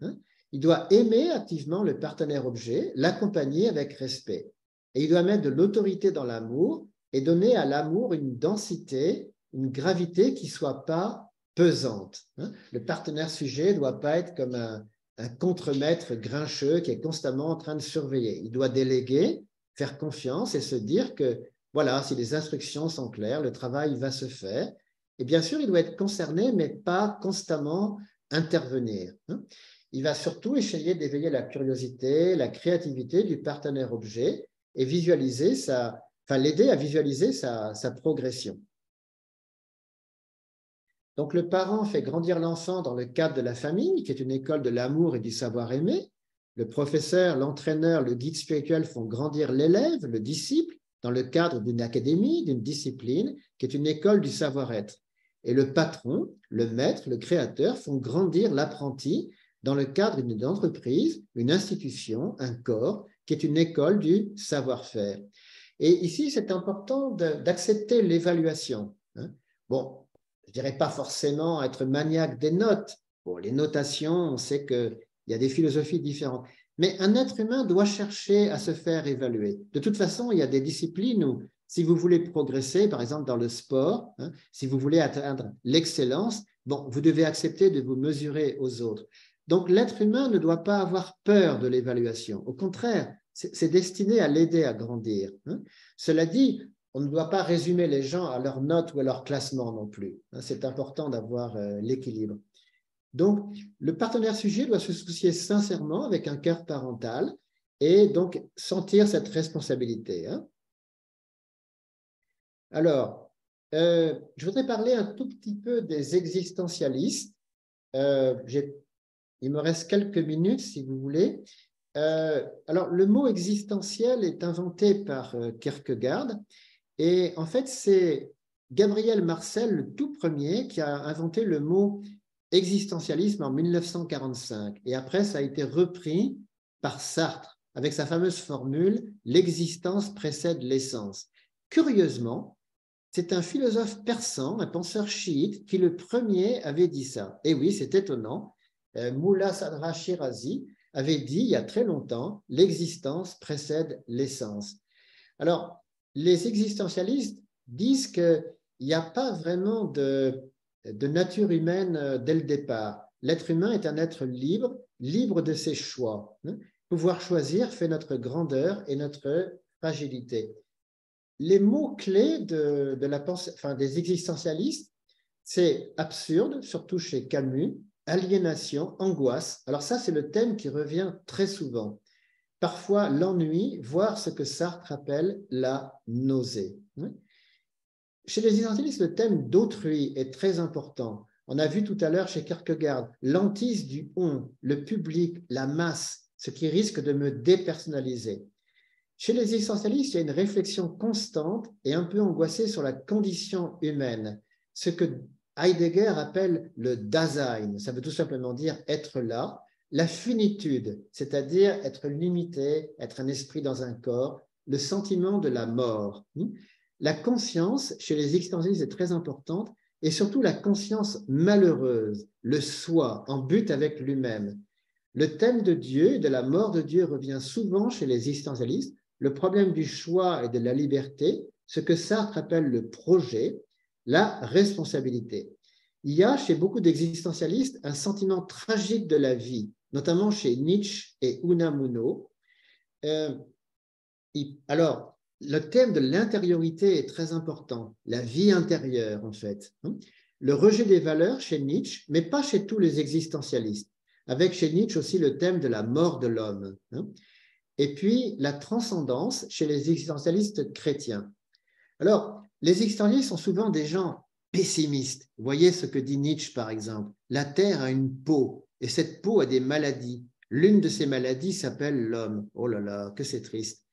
S2: Il doit aimer activement le partenaire objet, l'accompagner avec respect. Et il doit mettre de l'autorité dans l'amour et donner à l'amour une densité, une gravité qui ne soit pas pesante. Le partenaire sujet ne doit pas être comme un contremaître grincheux qui est constamment en train de surveiller. Il doit déléguer, faire confiance et se dire que voilà, si les instructions sont claires, le travail va se faire. Et bien sûr, il doit être concerné, mais pas constamment intervenir. Il va surtout essayer d'éveiller la curiosité, la créativité du partenaire objet et l'aider à visualiser sa progression. Donc, le parent fait grandir l'enfant dans le cadre de la famille, qui est une école de l'amour et du savoir-aimer. Le professeur, l'entraîneur, le guide spirituel font grandir l'élève, le disciple, dans le cadre d'une académie, d'une discipline, qui est une école du savoir-être. Et le patron, le maître, le créateur font grandir l'apprenti dans le cadre d'une entreprise, une institution, un corps, qui est une école du savoir-faire. Et ici, c'est important d'accepter l'évaluation. Bon, je ne dirais pas forcément être maniaque des notes. Bon, les notations, on sait qu'il y a des philosophies différentes. Mais un être humain doit chercher à se faire évaluer. De toute façon, il y a des disciplines où, si vous voulez progresser, par exemple dans le sport, si vous voulez atteindre l'excellence, bon, vous devez accepter de vous mesurer aux autres. Donc, l'être humain ne doit pas avoir peur de l'évaluation. Au contraire, c'est destiné à l'aider à grandir. Cela dit, on ne doit pas résumer les gens à leurs notes ou à leur classement non plus. C'est important d'avoir l'équilibre. Donc, le partenaire sujet doit se soucier sincèrement avec un cœur parental et donc sentir cette responsabilité. Alors, je voudrais parler un tout petit peu des existentialistes. Il me reste quelques minutes, si vous voulez. Alors, le mot existentiel est inventé par Kierkegaard et en fait, c'est Gabriel Marcel, le tout premier, qui a inventé le mot existentialisme en 1945. Et après, ça a été repris par Sartre avec sa fameuse formule « l'existence précède l'essence ». Curieusement, c'est un philosophe persan, un penseur chiite, qui le premier avait dit ça. Et oui, c'est étonnant. Moula Sadra Shirazi avait dit il y a très longtemps « l'existence précède l'essence ». Alors, les existentialistes disent qu'il n'y a pas vraiment de nature humaine dès le départ. L'être humain est un être libre, libre de ses choix. Pouvoir choisir fait notre grandeur et notre fragilité. Les mots-clés des existentialistes, c'est absurde, surtout chez Camus, aliénation, angoisse. Alors ça, c'est le thème qui revient très souvent. Parfois, l'ennui, voire ce que Sartre appelle la nausée. Chez les existentialistes, le thème d'autrui est très important. On a vu tout à l'heure chez Kierkegaard l'hantise du on, le public, la masse, ce qui risque de me dépersonnaliser. Chez les existentialistes, il y a une réflexion constante et un peu angoissée sur la condition humaine, ce que Heidegger appelle le Dasein. Ça veut tout simplement dire être là. La finitude, c'est-à-dire être limité, être un esprit dans un corps, le sentiment de la mort. La conscience, chez les existentialistes, est très importante, et surtout la conscience malheureuse, le soi, en but avec lui-même. Le thème de Dieu et de la mort de Dieu revient souvent chez les existentialistes, le problème du choix et de la liberté, ce que Sartre appelle le projet, la responsabilité. Il y a chez beaucoup d'existentialistes un sentiment tragique de la vie, notamment chez Nietzsche et Unamuno. Alors, le thème de l'intériorité est très important, la vie intérieure en fait. Le rejet des valeurs chez Nietzsche, mais pas chez tous les existentialistes, avec chez Nietzsche aussi le thème de la mort de l'homme. Et puis la transcendance chez les existentialistes chrétiens. Alors, les existentialistes sont souvent des gens pessimistes. Vous voyez ce que dit Nietzsche, par exemple. La Terre a une peau, et cette peau a des maladies. L'une de ces maladies s'appelle l'homme. Oh là là, que c'est triste.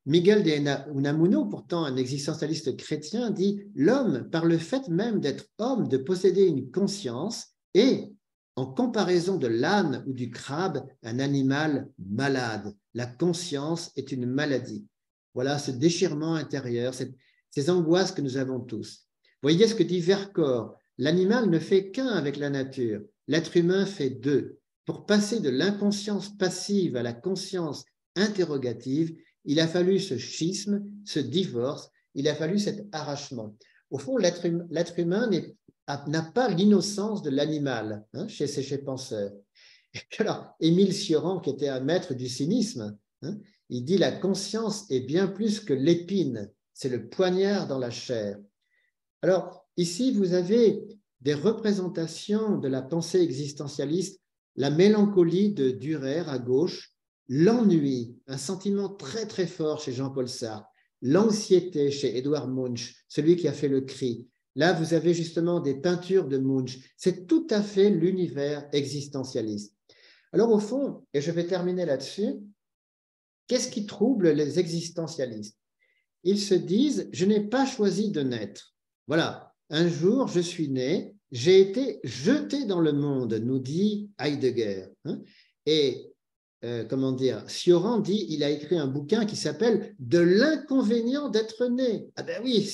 S2: Miguel de Unamuno, pourtant un existentialiste chrétien, dit « L'homme, par le fait même d'être homme, de posséder une conscience, est, en comparaison de l'âne ou du crabe, un animal malade. La conscience est une maladie. » Voilà ce déchirement intérieur, ces angoisses que nous avons tous. Voyez ce que dit Vercors. L'animal ne fait qu'un avec la nature. L'être humain fait deux. Pour passer de l'inconscience passive à la conscience interrogative, il a fallu ce schisme, ce divorce, il a fallu cet arrachement. Au fond, l'être humain n'a pas l'innocence de l'animal, hein, chez ces penseurs. Et puis alors, Émile Cioran, qui était un maître du cynisme, hein, il dit « La conscience est bien plus que l'épine, c'est le poignard dans la chair ». Alors, ici, vous avez des représentations de la pensée existentialiste, la mélancolie de Dürer à gauche, l'ennui, un sentiment très très fort chez Jean-Paul Sartre, l'anxiété chez Edvard Munch, celui qui a fait Le Cri. Là, vous avez justement des peintures de Munch. C'est tout à fait l'univers existentialiste. Alors, au fond, et je vais terminer là-dessus, qu'est-ce qui trouble les existentialistes? Ils se disent « Je n'ai pas choisi de naître. Voilà, un jour, je suis né, j'ai été jeté dans le monde, nous dit Heidegger. Hein, et comment dire, Cioran dit, il a écrit un bouquin qui s'appelle « De l'inconvénient d'être né ». Ah ben oui,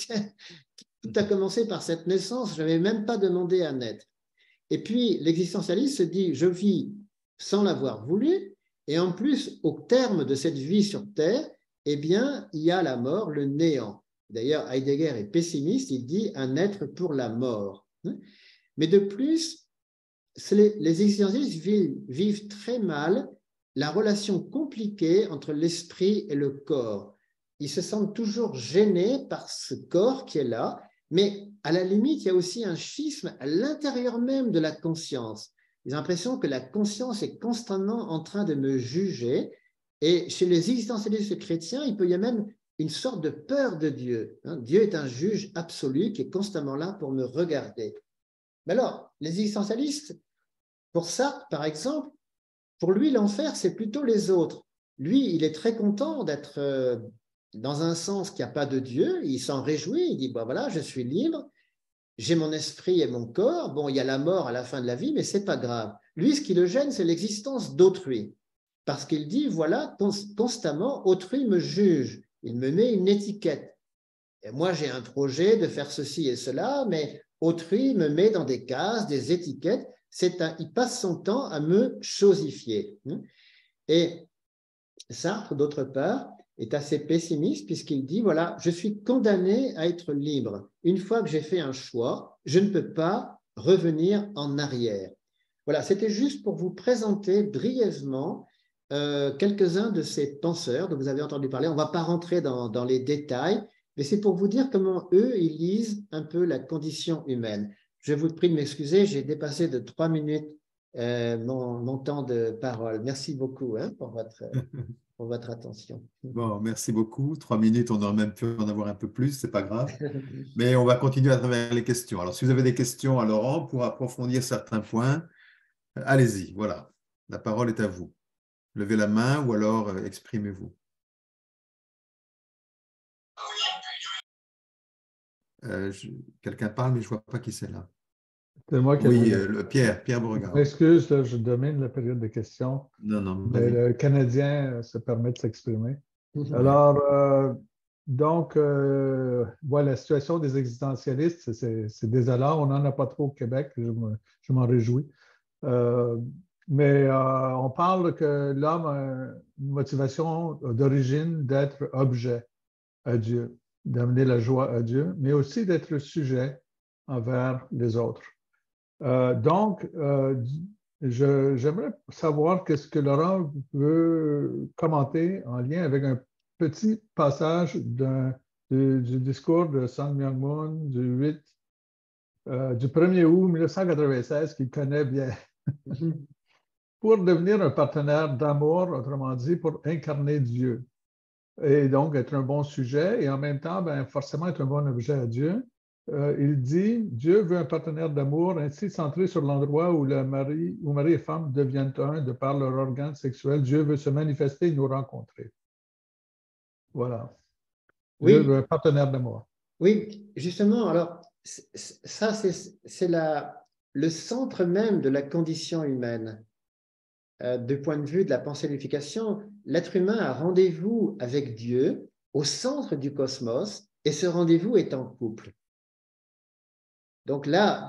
S2: tout a commencé par cette naissance, je n'avais même pas demandé à naître. Et puis l'existentialiste se dit « Je vis sans l'avoir voulu », et en plus, au terme de cette vie sur Terre, eh bien, il y a la mort, le néant. D'ailleurs, Heidegger est pessimiste, il dit « un être pour la mort ». Mais de plus, les existentialistes vivent très mal la relation compliquée entre l'esprit et le corps. Ils se sentent toujours gênés par ce corps qui est là, mais à la limite, il y a aussi un schisme à l'intérieur même de la conscience. Ils ont l'impression que la conscience est constamment en train de me juger, et chez les existentialistes chrétiens, il peut y avoir même une sorte de peur de Dieu. Dieu est un juge absolu qui est constamment là pour me regarder. Mais alors, les existentialistes, pour Sartre, par exemple, pour lui, l'enfer, c'est plutôt les autres. Lui, il est très content d'être dans un sens qu'il n'y a pas de Dieu. Il s'en réjouit. Il dit, bah voilà, je suis libre. J'ai mon esprit et mon corps. Bon, il y a la mort à la fin de la vie, mais ce n'est pas grave. Lui, ce qui le gêne, c'est l'existence d'autrui. Parce qu'il dit, voilà, constamment, autrui me juge. Il me met une étiquette. Et moi, j'ai un projet de faire ceci et cela, mais autrui me met dans des cases, des étiquettes. Il passe son temps à me chosifier. Et Sartre, d'autre part, est assez pessimiste puisqu'il dit, voilà, je suis condamné à être libre. Une fois que j'ai fait un choix, je ne peux pas revenir en arrière. Voilà, c'était juste pour vous présenter brièvement quelques-uns de ces penseurs dont vous avez entendu parler. On ne va pas rentrer dans les détails, mais c'est pour vous dire comment eux, ils lisent un peu la condition humaine. Je vous prie de m'excuser, j'ai dépassé de 3 minutes mon temps de parole. Merci beaucoup pour votre attention.
S1: Bon, merci beaucoup. 3 minutes, on aurait même pu en avoir un peu plus, c'est pas grave. Mais on va continuer à travers les questions. Alors, si vous avez des questions à Laurent pour approfondir certains points, allez-y, voilà. La parole est à vous. Levez la main ou alors exprimez-vous. Quelqu'un parle, mais je ne vois pas qui c'est là.
S3: C'est moi qui
S1: oui, Pierre Beauregard.
S3: Excuse, là, je domine la période de questions.
S1: Non,
S3: mais le Canadien se permet de s'exprimer. Alors, donc, voilà, la situation des existentialistes, c'est désolant. On n'en a pas trop au Québec, je m'en réjouis. Mais on parle que l'homme a une motivation d'origine d'être objet à Dieu, d'amener la joie à Dieu, mais aussi d'être sujet envers les autres. Donc, j'aimerais savoir qu'est-ce que Laurent veut commenter en lien avec un petit passage du discours de Sun Myung Moon du 1er août 1996 qu'il connaît bien. Pour devenir un partenaire d'amour, autrement dit, pour incarner Dieu. et donc être un bon sujet et en même temps, ben, forcément être un bon objet à Dieu. Il dit, Dieu veut un partenaire d'amour ainsi centré sur l'endroit où mari et femme deviennent un de par leur organe sexuel. Dieu veut se manifester et nous rencontrer. Voilà. Dieu veut un partenaire d'amour.
S2: Oui, justement, alors ça, c'est le centre même de la condition humaine. Du point de vue de la pensée de l'unification, l'être humain a rendez-vous avec Dieu au centre du cosmos et ce rendez-vous est en couple. Donc là,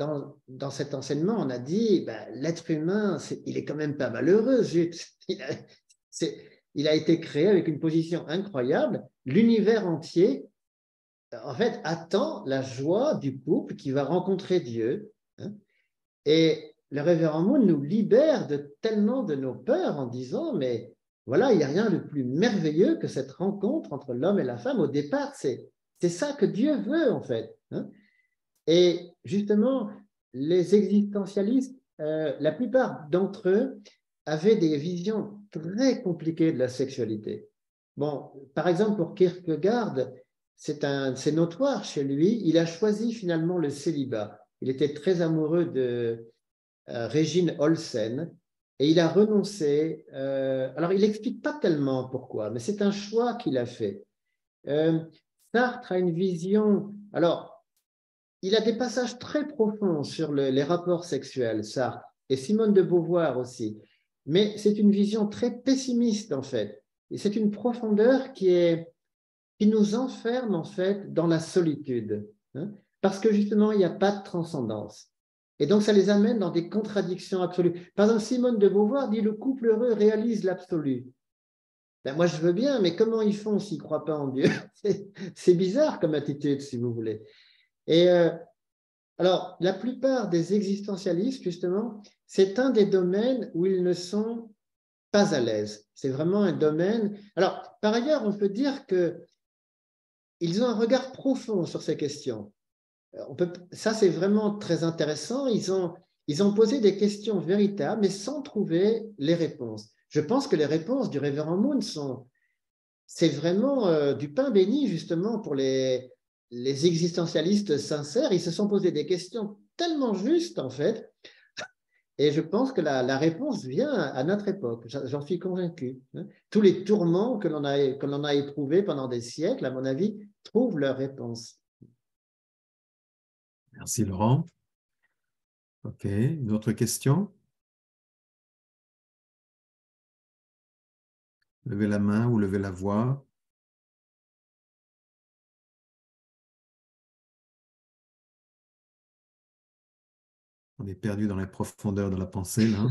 S2: dans cet enseignement, on a dit, ben, l'être humain, il est quand même pas malheureux, zut. Il a été créé avec une position incroyable. L'univers entier, en fait, attend la joie du couple qui va rencontrer Dieu. Hein. Et le révérend Moon nous libère de tellement de nos peurs en disant, mais voilà, il n'y a rien de plus merveilleux que cette rencontre entre l'homme et la femme. Au départ, c'est ça que Dieu veut, en fait. Hein. Et justement, les existentialistes, la plupart d'entre eux avaient des visions très compliquées de la sexualité. Bon, par exemple, pour Kierkegaard, c'est notoire chez lui, il a choisi finalement le célibat. Il était très amoureux de Régine Olsen et il a renoncé. Alors, il n'explique pas tellement pourquoi, mais c'est un choix qu'il a fait. Sartre a une vision. Alors, il a des passages très profonds sur les rapports sexuels, Sartre, et Simone de Beauvoir aussi. Mais c'est une vision très pessimiste, en fait. Et c'est une profondeur qui nous enferme, en fait, dans la solitude. Hein, parce que, justement, il n'y a pas de transcendance. Et donc, ça les amène dans des contradictions absolues. Par exemple, Simone de Beauvoir dit « Le couple heureux réalise l'absolu ». Ben, moi, je veux bien, mais comment ils font s'ils ne croient pas en Dieu? C'est bizarre comme attitude, si vous voulez. Et alors, la plupart des existentialistes, justement, c'est un des domaines où ils ne sont pas à l'aise. C'est vraiment un domaine… Alors, par ailleurs, on peut dire qu'ils ont un regard profond sur ces questions. Ça, c'est vraiment très intéressant. Ils ont posé des questions véritables, mais sans trouver les réponses. Je pense que les réponses du révérend Moon c'est vraiment du pain béni, justement, pour les existentialistes sincères. Ils se sont posés des questions tellement justes, en fait, et je pense que la réponse vient à notre époque. J'en suis convaincu. Tous les tourments que l'on a éprouvés pendant des siècles, à mon avis, trouvent leur réponse.
S1: Merci Laurent. OK, une autre question? Levez la main ou levez la voix. On est perdu dans les profondeurs de la pensée, là.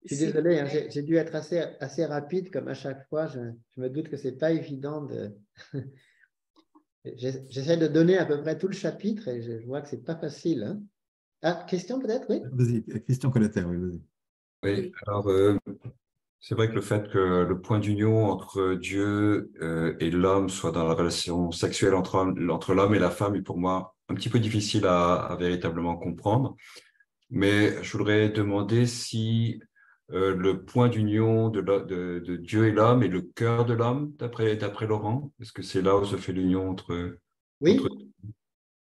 S2: Je suis désolé, hein, j'ai dû être assez rapide, comme à chaque fois. Je me doute que ce n'est pas évident de… J'essaie de donner à peu près tout le chapitre et je vois que ce n'est pas facile. Hein. Ah, question peut-être, oui?
S1: Vas-y, question Colataire, oui, vas-y.
S7: Oui, alors c'est vrai que le fait que le point d'union entre Dieu et l'homme soit dans la relation sexuelle entre l'homme et la femme est pour moi un petit peu difficile à véritablement comprendre. Mais je voudrais demander si le point d'union de Dieu et l'homme est le cœur de l'homme, d'après Laurent. Est-ce que c'est là où se fait l'union entre…
S2: Oui,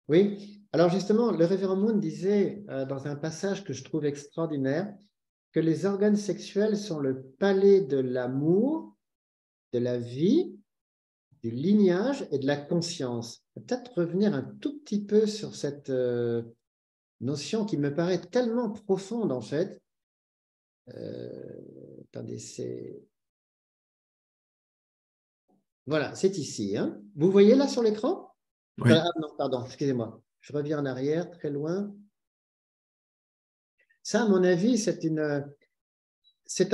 S2: oui. Alors justement, le révérend Moon disait dans un passage que je trouve extraordinaire que les organes sexuels sont le palais de l'amour, de la vie, du lignage et de la conscience. Peut-être revenir un tout petit peu sur cette notion qui me paraît tellement profonde en fait. Attendez, voilà, c'est ici. Hein. Vous voyez là sur l'écran?
S1: Oui.
S2: Ah non, pardon, excusez-moi. Je reviens en arrière, très loin. Ça, à mon avis, c'est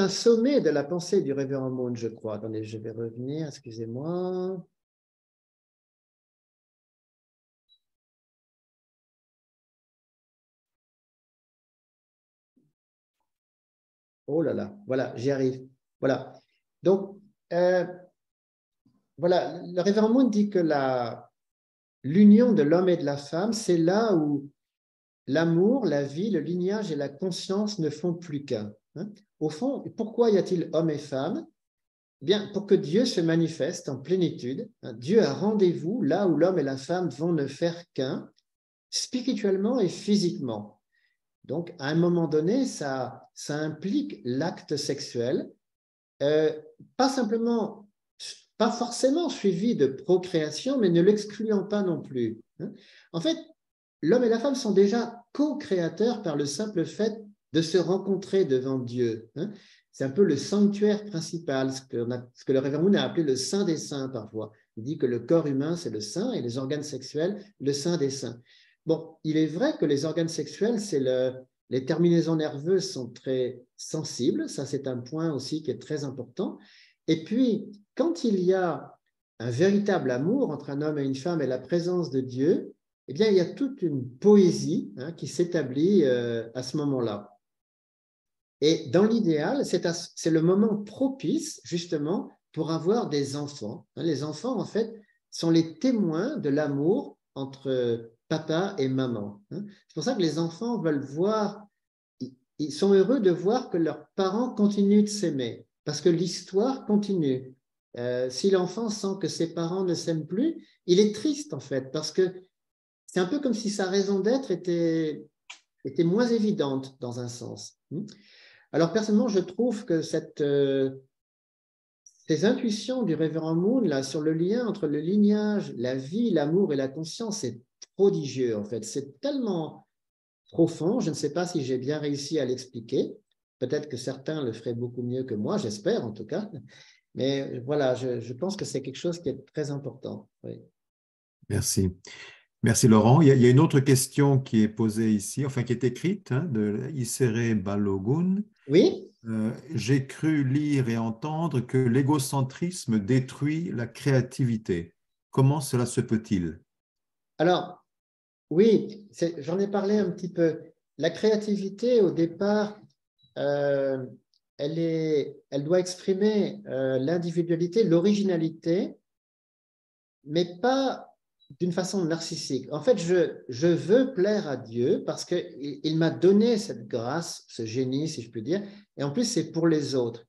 S2: un sommet de la pensée du révérend Moon, je crois. Attendez, je vais revenir, excusez-moi. Oh là là, voilà, j'y arrive. Voilà. Donc, voilà, le révérend Moon dit que l'union de l'homme et de la femme, c'est là où l'amour, la vie, le lignage et la conscience ne font plus qu'un. Hein. Au fond, pourquoi y a-t-il homme et femme? bien, pour que Dieu se manifeste en plénitude, Dieu a rendez-vous là où l'homme et la femme vont ne faire qu'un, spirituellement et physiquement. Donc, à un moment donné, ça implique l'acte sexuel, pas forcément suivi de procréation, mais ne l'excluant pas non plus. En fait, l'homme et la femme sont déjà co-créateurs par le simple fait de se rencontrer devant Dieu. C'est un peu le sanctuaire principal, ce que le révérend Moon a appelé le saint des saints parfois. Il dit que le corps humain, c'est le saint, et les organes sexuels, le saint des saints. Bon, il est vrai que les organes sexuels, les terminaisons nerveuses sont très sensibles, ça c'est un point aussi qui est très important. Et puis, quand il y a un véritable amour entre un homme et une femme et la présence de Dieu, eh bien, il y a toute une poésie qui s'établit à ce moment-là. Et dans l'idéal, c'est le moment propice, justement, pour avoir des enfants. Les enfants, en fait, sont les témoins de l'amour entre papa et maman. C'est pour ça que les enfants veulent voir, ils sont heureux de voir que leurs parents continuent de s'aimer, parce que l'histoire continue. Si l'enfant sent que ses parents ne s'aiment plus, il est triste, en fait, parce que c'est un peu comme si sa raison d'être était moins évidente dans un sens. Alors, personnellement, je trouve que ces intuitions du révérend Moon là, sur le lien entre le lignage, la vie, l'amour et la conscience, c'est prodigieux, en fait. C'est tellement profond, je ne sais pas si j'ai bien réussi à l'expliquer. Peut-être que certains le feraient beaucoup mieux que moi, j'espère en tout cas. Mais voilà, je pense que c'est quelque chose qui est très important. Oui.
S1: Merci. Merci Laurent. Il y a une autre question qui est posée ici, enfin qui est écrite, de Isere Balogun.
S2: Oui.
S1: J'ai cru lire et entendre que l'égocentrisme détruit la créativité. Comment cela se peut-il?
S2: Alors, oui, j'en ai parlé un petit peu. La créativité, au départ, elle doit exprimer l'individualité, l'originalité, mais pas d'une façon narcissique. En fait, je veux plaire à Dieu parce qu'il m'a donné cette grâce, ce génie, si je peux dire, et en plus, c'est pour les autres.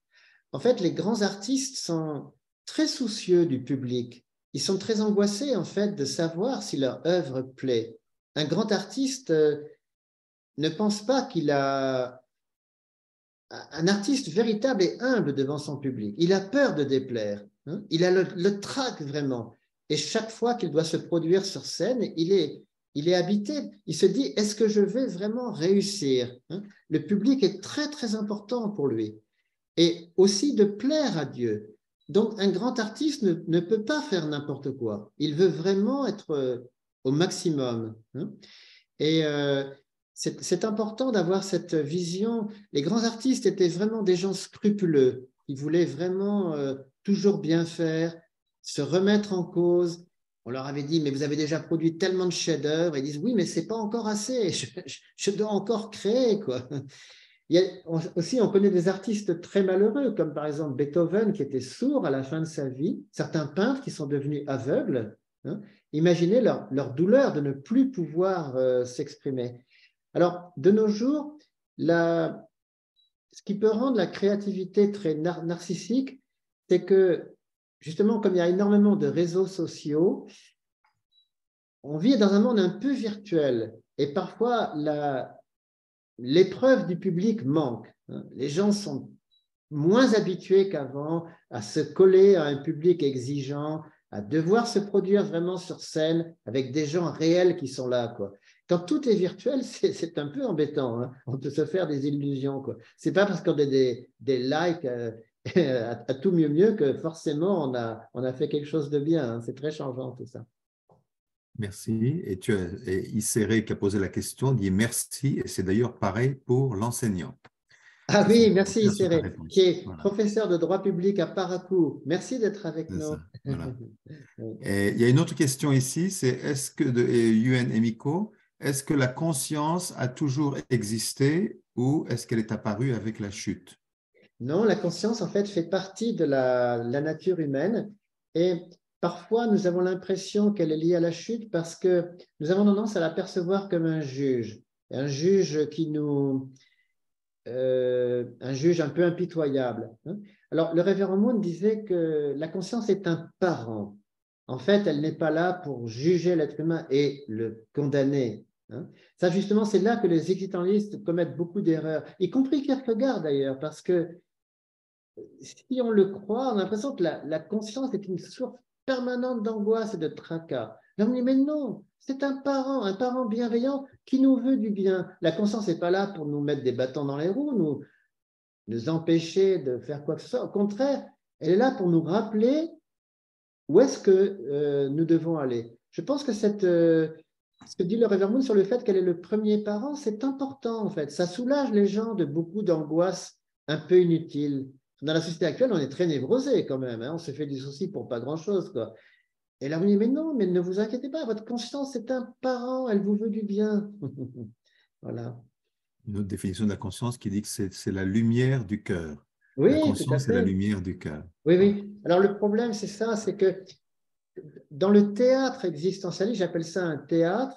S2: En fait, les grands artistes sont très soucieux du public. Ils sont très angoissés, en fait, de savoir si leur œuvre plaît. Un grand artiste ne pense pas qu'il a... Un artiste véritable et humble devant son public. Il a peur de déplaire. Il a le trac vraiment. Et chaque fois qu'il doit se produire sur scène, il est habité. Il se dit, est-ce que je vais vraiment réussir? Le public est très, très important pour lui. Et aussi de plaire à Dieu. Donc, un grand artiste ne peut pas faire n'importe quoi. Il veut vraiment être au maximum. Et c'est important d'avoir cette vision. Les grands artistes étaient vraiment des gens scrupuleux. Ils voulaient vraiment toujours bien faire, se remettre en cause. On leur avait dit, mais vous avez déjà produit tellement de chefs-d'œuvre. Ils disent, oui, mais ce n'est pas encore assez. Je dois encore créer, quoi. Aussi, on connaît des artistes très malheureux, comme par exemple Beethoven, qui était sourd à la fin de sa vie. Certains peintres qui sont devenus aveugles. Imaginez leur douleur de ne plus pouvoir s'exprimer. Alors, de nos jours, ce qui peut rendre la créativité très narcissique, c'est que, justement, comme il y a énormément de réseaux sociaux, on vit dans un monde un peu virtuel et parfois l'épreuve du public manque. Les gens sont moins habitués qu'avant à se coller à un public exigeant, à devoir se produire vraiment sur scène avec des gens réels qui sont là, quoi. Quand tout est virtuel, c'est un peu embêtant. On peut se faire des illusions, quoi. C'est pas parce qu'on a des likes à tout mieux que forcément on a fait quelque chose de bien. C'est très changeant tout ça.
S1: Merci. Et Isere qui a posé la question dit merci. Et c'est d'ailleurs pareil pour l'enseignant.
S2: Ah oui, merci Isere, qui est professeur de droit public à Parakou. Merci d'être avec nous.
S1: Voilà. Et il y a une autre question ici, c'est est-ce que de Yuen Emiko, est-ce que la conscience a toujours existé ou est-ce qu'elle est apparue avec la chute?
S2: Non, la conscience en fait partie de la nature humaine et parfois nous avons l'impression qu'elle est liée à la chute parce que nous avons tendance à la percevoir comme un juge qui nous... un juge un peu impitoyable. Alors, le révérend Moon disait que la conscience est un parent. En fait, elle n'est pas là pour juger l'être humain et le condamner. Hein. Ça, justement, c'est là que les existentialistes commettent beaucoup d'erreurs, y compris Kierkegaard d'ailleurs, parce que si on le croit, on a l'impression que la conscience est une source permanente d'angoisse et de tracas. Là, on dit, mais non, c'est un parent bienveillant qui nous veut du bien. La conscience n'est pas là pour nous mettre des bâtons dans les roues, nous empêcher de faire quoi que ce soit. Au contraire, elle est là pour nous rappeler où est-ce que nous devons aller. Je pense que ce que dit le révérend Moon sur le fait qu'elle est le premier parent, c'est important en fait. Ça soulage les gens de beaucoup d'angoisses un peu inutiles. Dans la société actuelle, on est très névrosé quand même. Hein, on se fait du souci pour pas grand-chose, quoi. Et là, on dit, mais non, mais ne vous inquiétez pas, votre conscience, c'est un parent, elle vous veut du bien. Voilà.
S1: Une autre définition de la conscience qui dit que c'est la lumière du cœur.
S2: Oui,
S1: la
S2: tout à
S1: conscience, c'est
S2: fait.
S1: la lumière du cœur.
S2: Oui, oui. Alors, le problème, c'est ça, c'est que dans le théâtre existentialiste, j'appelle ça un théâtre,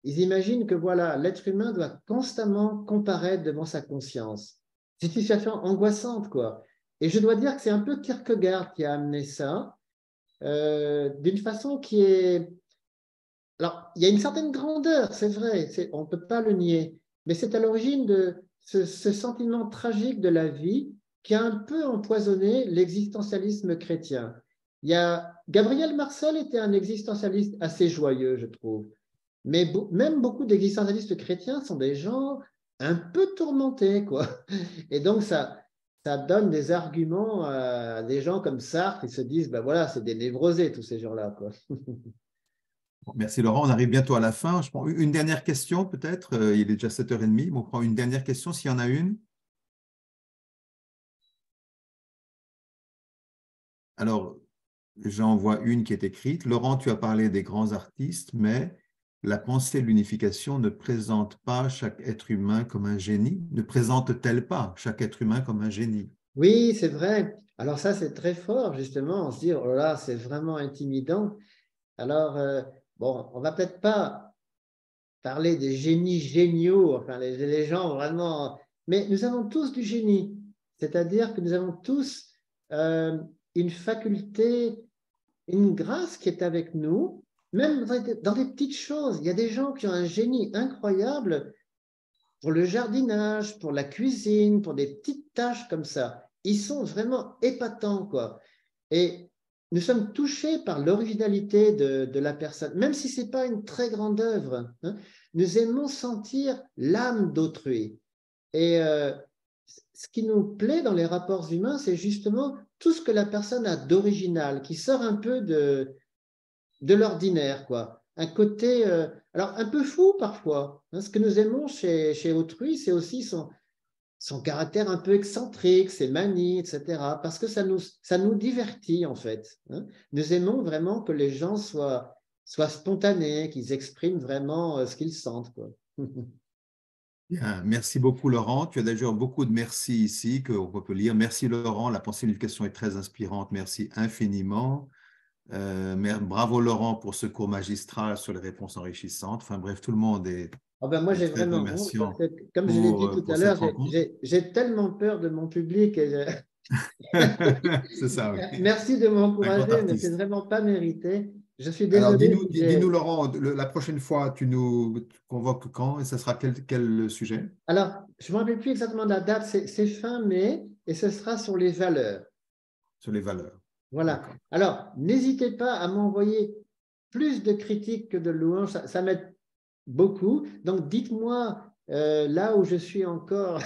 S2: ils imaginent que voilà, l'être humain doit constamment comparaître devant sa conscience. C'est une situation angoissante, quoi. Et je dois dire que c'est un peu Kierkegaard qui a amené ça, d'une façon qui est... Alors, il y a une certaine grandeur, c'est vrai, on ne peut pas le nier, mais c'est à l'origine de ce sentiment tragique de la vie qui a un peu empoisonné l'existentialisme chrétien. Gabriel Marcel était un existentialiste assez joyeux, je trouve. Mais même beaucoup d'existentialistes chrétiens sont des gens un peu tourmentés, quoi. Et donc, ça donne des arguments à des gens comme Sartre, qui se disent, ben voilà, c'est des névrosés, tous ces gens-là, quoi.
S1: Bon, merci Laurent, on arrive bientôt à la fin. Je prends une dernière question peut-être. Il est déjà 7h30, mais on prend une dernière question s'il y en a une. Alors, j'en vois une qui est écrite. Laurent, tu as parlé des grands artistes, mais la pensée de l'unification ne présente pas chaque être humain comme un génie? Ne présente-t-elle pas chaque être humain comme un génie?
S2: Oui, c'est vrai. Alors ça, c'est très fort, justement. On se dit, oh là, c'est vraiment intimidant. Alors, bon, on va peut-être pas parler des génies géniaux, enfin, les gens vraiment... Mais nous avons tous du génie. C'est-à-dire que nous avons tous une faculté, une grâce qui est avec nous, même dans des petites choses. Il y a des gens qui ont un génie incroyable pour le jardinage, pour la cuisine, pour des petites tâches comme ça. Ils sont vraiment épatants, quoi. Et nous sommes touchés par l'originalité de la personne, même si ce n'est pas une très grande œuvre. Hein. Nous aimons sentir l'âme d'autrui. Et ce qui nous plaît dans les rapports humains, c'est justement tout ce que la personne a d'original, qui sort un peu de l'ordinaire, quoi. Un côté, alors un peu fou parfois. Hein. Ce que nous aimons chez autrui, c'est aussi son caractère un peu excentrique, ses manies, etc. Parce que ça nous divertit, en fait. Hein. Nous aimons vraiment que les gens soient spontanés, qu'ils expriment vraiment ce qu'ils sentent, quoi.
S1: Bien, merci beaucoup Laurent. Tu as déjà beaucoup de merci ici qu'on peut lire. Merci Laurent, la pensée de l'éducation est très inspirante. Merci infiniment. Bravo Laurent pour ce cours magistral sur les réponses enrichissantes. Enfin bref, tout le monde est,
S2: Oh ben moi, j'ai
S1: très
S2: vraiment honte,
S1: remerciant
S2: parce que, comme je l'ai dit tout à l'heure,
S1: rencontre.
S2: j'ai tellement peur de mon public.
S1: C'est ça, oui.
S2: Merci de m'encourager, mais
S1: artiste.
S2: c'est vraiment pas mérité. Je suis désolé.
S1: Alors, dis-nous Laurent, la prochaine fois, tu nous convoques quand et ce sera quel sujet?
S2: Alors, je ne me rappelle plus exactement la date, c'est fin mai et ce sera sur les valeurs.
S1: Sur les valeurs.
S2: Voilà. Alors, n'hésitez pas à m'envoyer plus de critiques que de louanges, ça m'aide beaucoup. Donc, dites-moi là où je suis encore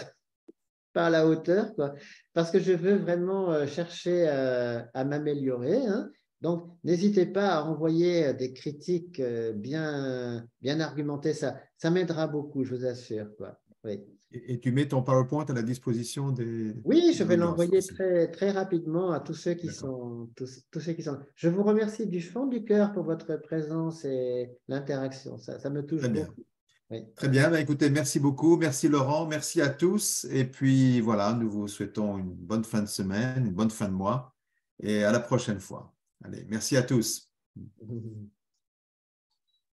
S2: pas à la hauteur, quoi, parce que je veux vraiment chercher à m'améliorer. Hein. Donc, n'hésitez pas à envoyer des critiques bien argumentées. Ça m'aidera beaucoup, je vous assure, quoi. Oui.
S1: Et tu mets ton PowerPoint à la disposition des...
S2: Oui, je vais l'envoyer très, très rapidement à tous ceux qui tous ceux qui sont. Je vous remercie du fond du cœur pour votre présence et l'interaction. Ça me touche beaucoup. Oui.
S1: Très bien. Ben, écoutez, merci beaucoup. Merci Laurent. Merci à tous. Et puis voilà, nous vous souhaitons une bonne fin de semaine, une bonne fin de mois et à la prochaine fois. Allez, merci à tous.